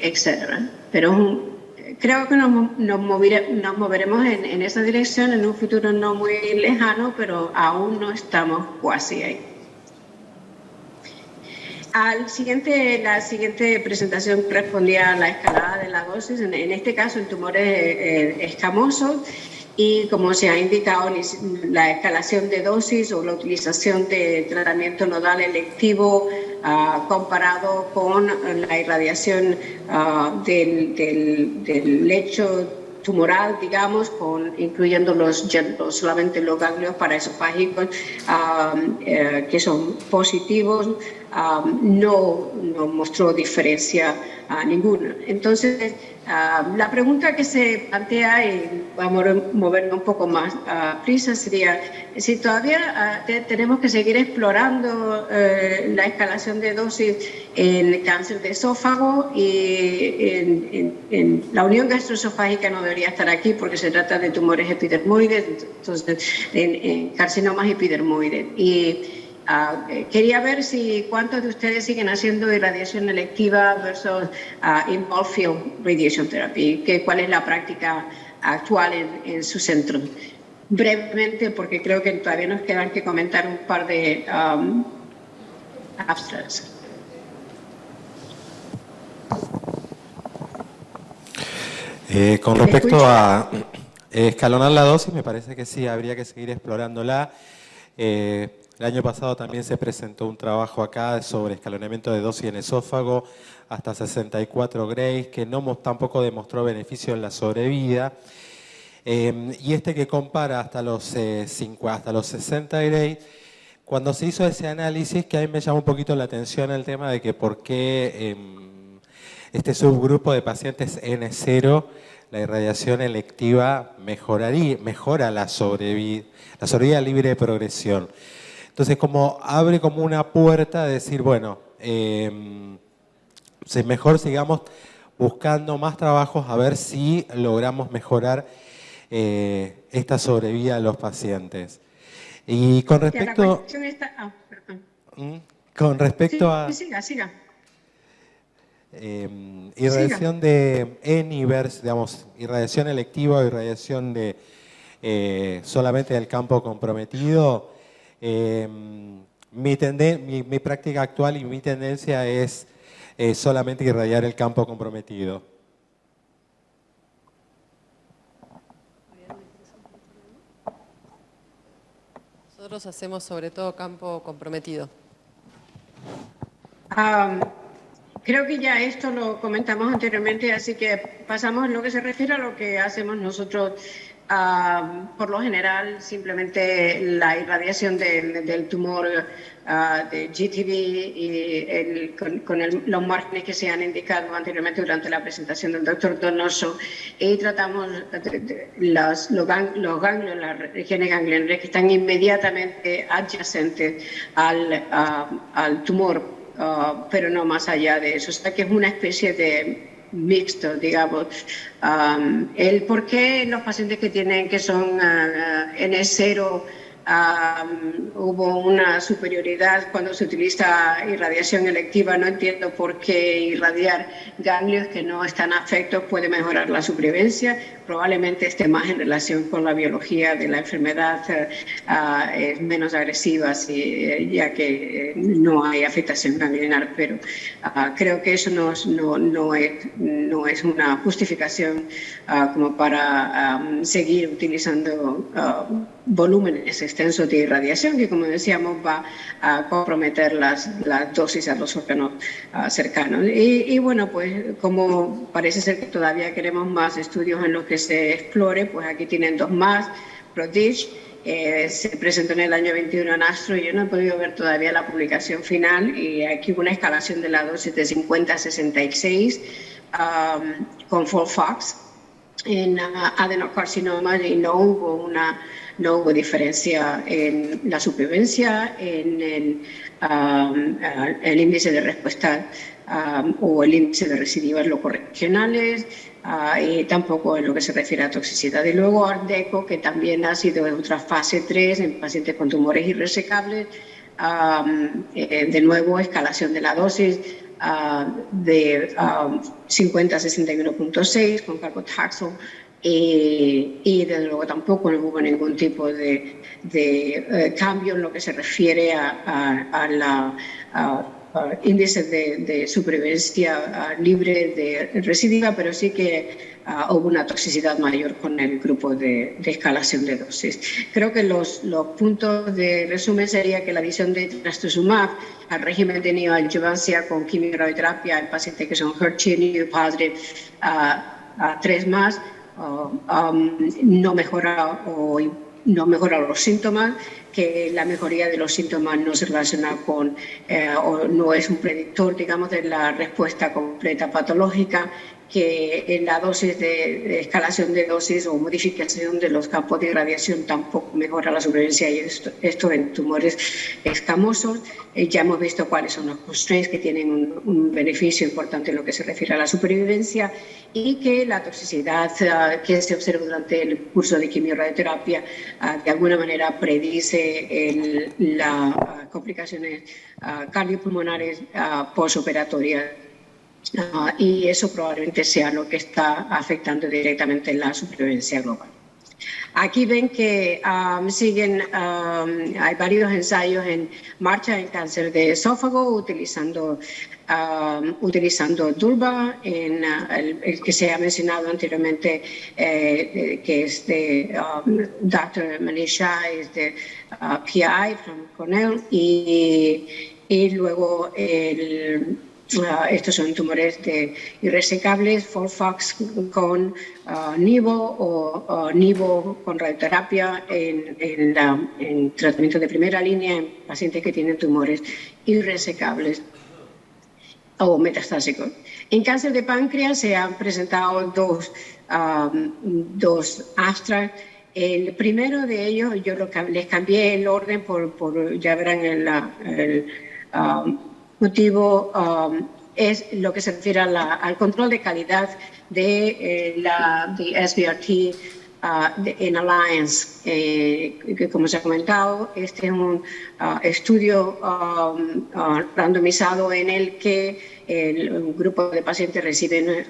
etc. Pero creo que nos moveremos en esa dirección en un futuro no muy lejano, pero aún no estamos casi ahí. La siguiente presentación respondía a la escalada de la dosis, en este caso el tumor es escamoso y como se ha indicado la escalación de dosis o la utilización de tratamiento nodal electivo comparado con la irradiación del lecho tumoral, digamos, incluyendo solamente los ganglios paraesofágicos que son positivos, no mostró diferencia ninguna. Entonces, la pregunta que se plantea, y vamos a movernos un poco más prisa, sería si todavía tenemos que seguir explorando la escalación de dosis en cáncer de esófago, y en la unión gastroesofágica no debería estar aquí porque se trata de tumores epidermoides, entonces en carcinomas epidermoides. Y quería ver cuántos de ustedes siguen haciendo irradiación electiva versus involved field radiation therapy, cuál es la práctica actual en su centro. Brevemente, porque creo que todavía nos quedan que comentar un par de abstracts. Con respecto a escalonar la dosis, me parece que sí, habría que seguir explorándola. El año pasado también se presentó un trabajo acá sobre escalonamiento de dosis en esófago hasta 64 grays, que tampoco demostró beneficio en la sobrevida. Y este que compara hasta los 60 grays, cuando se hizo ese análisis, que a mí me llamó un poquito la atención el tema de que por qué este subgrupo de pacientes N0, la irradiación electiva mejora la sobrevida libre de progresión. Entonces, abre como una puerta de decir, bueno, mejor sigamos buscando más trabajos a ver si logramos mejorar esta sobrevida de los pacientes. Y con respecto, Siga. Irradiación de ENI-versus, digamos, irradiación electiva o irradiación de solamente del campo comprometido. Mi práctica actual y mi tendencia es solamente irradiar el campo comprometido. Nosotros hacemos sobre todo campo comprometido. Creo que ya esto lo comentamos anteriormente, así que pasamos en lo que se refiere a lo que hacemos nosotros. Por lo general, simplemente la irradiación del tumor de GTV y con los márgenes que se han indicado anteriormente durante la presentación del doctor Donoso, y tratamos los ganglios, las regiones ganglionares que están inmediatamente adyacentes al tumor, pero no más allá de eso. O sea que es una especie de mixto, digamos. El por qué los pacientes que son N0 hubo una superioridad cuando se utiliza irradiación electiva. No entiendo por qué irradiar ganglios que no están afectos puede mejorar la supervivencia. Probablemente esté más en relación con la biología de la enfermedad, es menos agresiva, ya que no hay afectación ganglionar, pero creo que eso no es una justificación como para seguir utilizando volúmenes extensos de irradiación, que como decíamos va a comprometer las dosis a los órganos cercanos. Y bueno, pues como parece ser que todavía queremos más estudios en los que se explore, pues aquí tienen dos más, PRODIGE se presentó en el año 21 en Astro. Yo no he podido ver todavía la publicación final y aquí hubo una escalación de la dosis de 50 a 66 con FOLFOX en adenocarcinoma y no hubo diferencia en la supervivencia, en el índice de respuesta o el índice de recidivas locorregionales, y tampoco en lo que se refiere a toxicidad. Y luego Ardeco, que también ha sido en otra fase 3 en pacientes con tumores irresecables, de nuevo escalación de la dosis de 50 a 61.6 con carbotaxol, y desde luego tampoco no hubo ningún tipo de cambio en lo que se refiere a la índice de supervivencia libre de recidiva, pero sí que hubo una toxicidad mayor con el grupo de escalación de dosis. Creo que los puntos de resumen sería que la adición de trastuzumab al régimen de neoadjuvancia con quimioterapia en pacientes que son HER2 positive a 3 más no mejora los síntomas, que la mejoría de los síntomas no se relaciona con o no es un predictor, digamos, de la respuesta completa patológica, que en la dosis de escalación de dosis o modificación de los campos de irradiación tampoco mejora la supervivencia, y esto en tumores escamosos. Ya hemos visto cuáles son los constraints que tienen un beneficio importante en lo que se refiere a la supervivencia, y que la toxicidad que se observa durante el curso de quimioterapia de alguna manera predice las complicaciones cardiopulmonares postoperatorias. Y eso probablemente sea lo que está afectando directamente la supervivencia global. Aquí ven que hay varios ensayos en marcha en cáncer de esófago utilizando Durva, en el que se ha mencionado anteriormente, que es de Dr. Manish Shah, es de PI from Cornell, y luego estos son tumores irresecables, FOLFOX con nivo o nivo con radioterapia en tratamiento de primera línea en pacientes que tienen tumores irresecables o metastásicos. En cáncer de páncreas se han presentado dos abstracts. El primero de ellos, yo les cambié el orden ya verán el motivo, es lo que se refiere al control de calidad de SBRT en Alliance, que como se ha comentado, este es un estudio randomizado en el que un grupo de pacientes reciben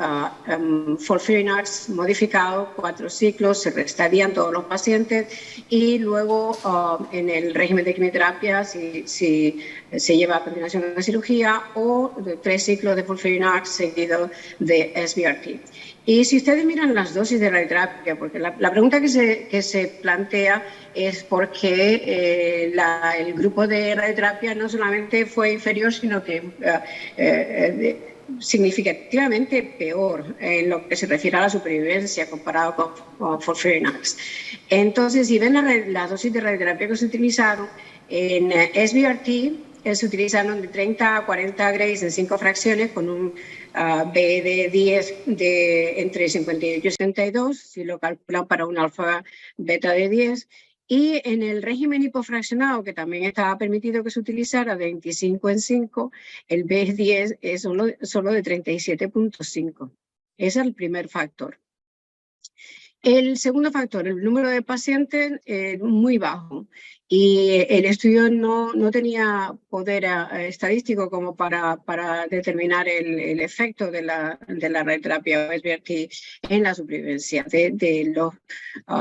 FOLFIRINOX modificado, 4 ciclos, se restadían todos los pacientes, y luego en el régimen de quimioterapia, si se lleva a continuación a la cirugía, o 3 ciclos de FOLFIRINOX seguido de SBRT. Y si ustedes miran las dosis de radioterapia, porque la pregunta que se plantea es por qué el grupo de radioterapia no solamente fue inferior, sino que significativamente peor en lo que se refiere a la supervivencia comparado con FOLFIRINOX. Entonces, si ven las dosis de radioterapia que se utilizaron en SBRT, se utilizaron de 30 a 40 grays en 5 fracciones con un B de 10 de entre 58 y 62, si lo calculan para un alfa beta de 10. Y en el régimen hipofraccionado, que también estaba permitido que se utilizara de 25 en 5, el B10 es solo de 37.5. Ese es el primer factor. El segundo factor, el número de pacientes muy bajo, y el estudio no tenía poder estadístico como para determinar el efecto de la radioterapia SBRT en la supervivencia de los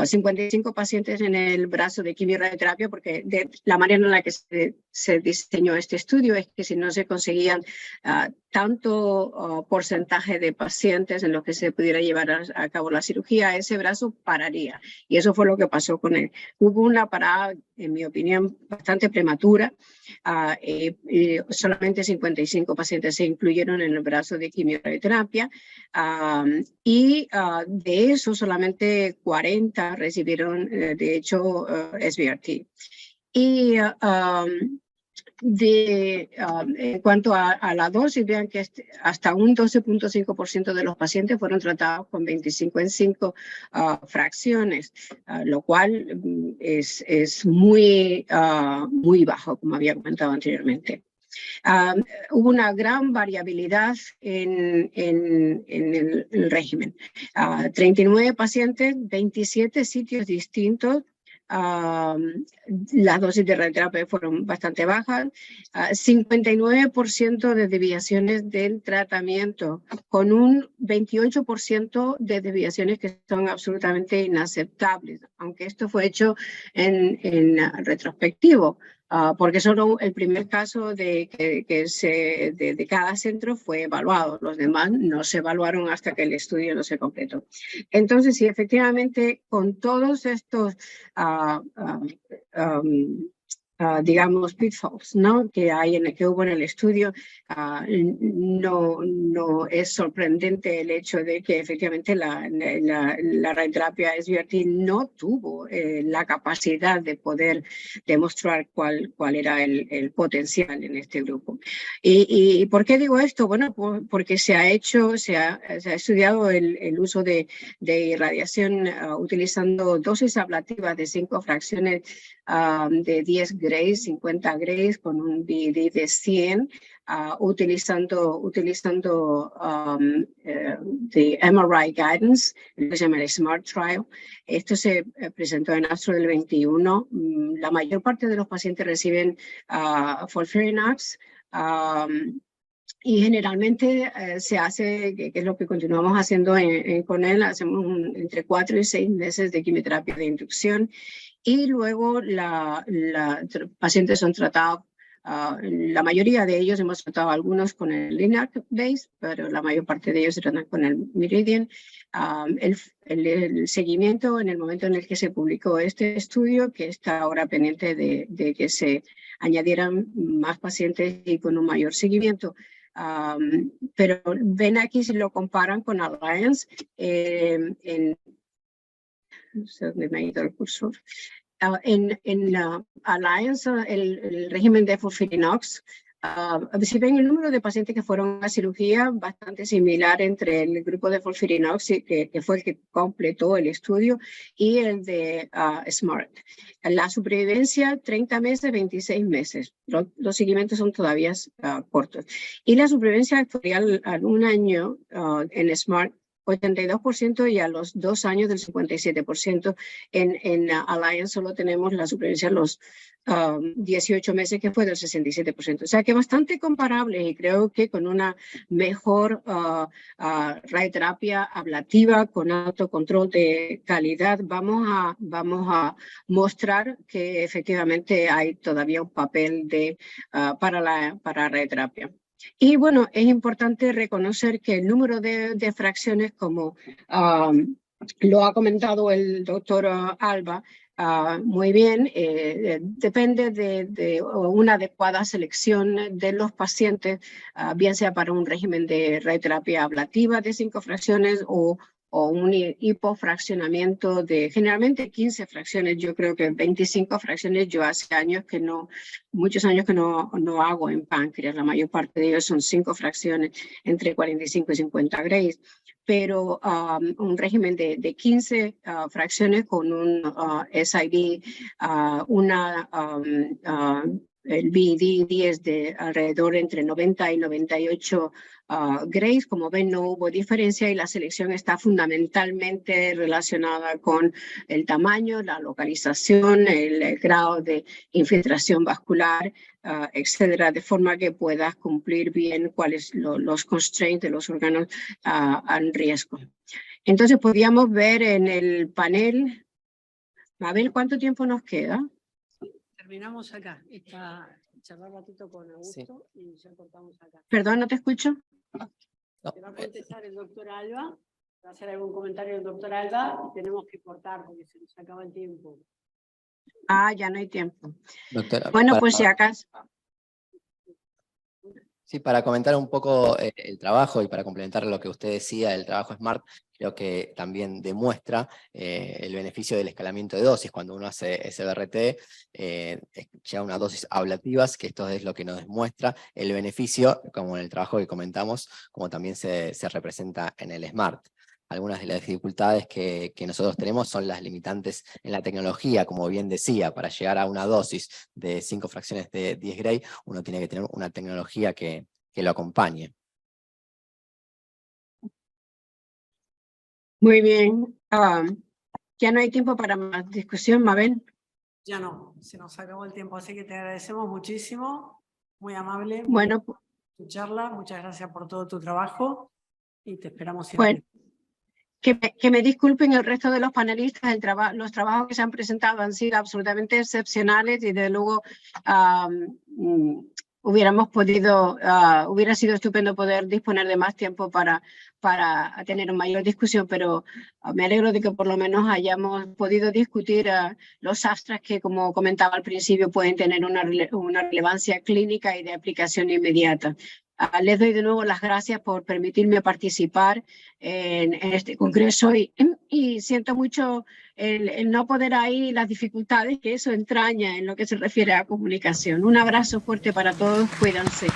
55 pacientes en el brazo de quimioterapia, porque de la manera en la que se diseñó este estudio es que si no se conseguían tanto porcentaje de pacientes en los que se pudiera llevar a cabo la cirugía, ese brazo pararía. Y eso fue lo que pasó con él. Hubo una parada en mi opinión, bastante prematura. Solamente 55 pacientes se incluyeron en el brazo de quimioterapia y de eso solamente 40 recibieron, de hecho, SBRT. Y en cuanto a la dosis, vean que hasta un 12.5% de los pacientes fueron tratados con 25 en 5 fracciones, lo cual es muy bajo, como había comentado anteriormente. Hubo una gran variabilidad en el régimen. 39 pacientes, 27 sitios distintos. Las dosis de radioterapia fueron bastante bajas, 59% de desviaciones del tratamiento, con un 28% de desviaciones que son absolutamente inaceptables, aunque esto fue hecho en retrospectivo. Porque solo el primer caso de cada centro fue evaluado, los demás no se evaluaron hasta que el estudio no se completó. Entonces, sí, efectivamente, con todos estos digamos, pitfalls, ¿no? que hubo en el estudio, no es sorprendente el hecho de que efectivamente la radioterapia SBRT no tuvo la capacidad de poder demostrar cuál era el potencial en este grupo. ¿Y por qué digo esto? Bueno, porque se ha estudiado el uso de irradiación utilizando dosis ablativas de 5 fracciones de 10 Grays, 50 Grays con un BID de 100, utilizando the MRI guidance, lo que se llama el SMART Trial. Esto se presentó en ASTRO del 21. La mayor parte de los pacientes reciben FOLFIRINOX, y generalmente se hace, que es lo que continuamos haciendo con él, hacemos entre 4 y 6 meses de quimioterapia de inducción. Y luego los pacientes son tratados, la mayoría de ellos hemos tratado algunos con el Linac Base, pero la mayor parte de ellos se tratan con el Meridian. El seguimiento en el momento en el que se publicó este estudio, que está ahora pendiente de que se añadieran más pacientes y con un mayor seguimiento. Pero ven aquí si lo comparan con Alliance, no sé dónde me ha ido el cursor. En Alliance, el régimen de FOLFIRINOX, si ven el número de pacientes que fueron a cirugía, bastante similar entre el grupo de FOLFIRINOX, que fue el que completó el estudio, y el de SMART. La supervivencia, 30 meses, 26 meses. Los seguimientos son todavía cortos. Y la supervivencia actual a un año en SMART, 82%, y a los 2 años del 57%. En Alliance solo tenemos la supervivencia a los 18 meses, que fue del 67%. O sea que bastante comparable, y creo que con una mejor radioterapia ablativa, con alto control de calidad, vamos a mostrar que efectivamente hay todavía un papel para radioterapia. Y bueno, es importante reconocer que el número de fracciones, como lo ha comentado el doctor Alba muy bien, depende de una adecuada selección de los pacientes, bien sea para un régimen de radioterapia ablativa de 5 fracciones o un hipofraccionamiento de generalmente 15 fracciones. Yo creo que 25 fracciones yo hace muchos años que no hago en páncreas. La mayor parte de ellos son 5 fracciones entre 45 y 50 Grays. Pero un régimen de 15 fracciones con un SID, el BID-10 de alrededor entre 90 y 98 Grays. Como ven, no hubo diferencia, y la selección está fundamentalmente relacionada con el tamaño, la localización, el grado de infiltración vascular, etcétera, de forma que puedas cumplir bien cuáles los constraints de los órganos en riesgo. Entonces, podíamos ver en el panel, a ver cuánto tiempo nos queda. Terminamos acá. Charlar un ratito con Augusto, sí, y ya cortamos acá. Perdón, no te escucho. No. Te va a contestar el doctor Alba. Va a hacer algún comentario el doctor Alba. Tenemos que cortar porque se nos acaba el tiempo. Ah, ya no hay tiempo. Doctora, Bueno, pues si acaso. sí, para comentar un poco el trabajo y para complementar lo que usted decía, el trabajo SMART, creo que también demuestra el beneficio del escalamiento de dosis. Cuando uno hace SBRT, llega a una dosis ablativas, que esto es lo que nos demuestra el beneficio, como en el trabajo que comentamos, como también se representa en el SMART. Algunas de las dificultades que nosotros tenemos son las limitantes en la tecnología, como bien decía, para llegar a una dosis de 5 fracciones de 10 Gray, uno tiene que tener una tecnología que lo acompañe. Muy bien. Ya no hay tiempo para más discusión, Mabel. Ya no, se nos acabó el tiempo, así que te agradecemos muchísimo, muy amable, Bueno, tu charla, muchas gracias por todo tu trabajo y te esperamos pues siempre. que me disculpen el resto de los panelistas, los trabajos que se han presentado han sido absolutamente excepcionales y de luego hubiera sido estupendo poder disponer de más tiempo para tener una mayor discusión, pero me alegro de que por lo menos hayamos podido discutir los abstracts que, como comentaba al principio, pueden tener una relevancia clínica y de aplicación inmediata. Les doy de nuevo las gracias por permitirme participar en este congreso y siento mucho el no poder ahí, las dificultades que eso entraña en lo que se refiere a comunicación. Un abrazo fuerte para todos, cuídense.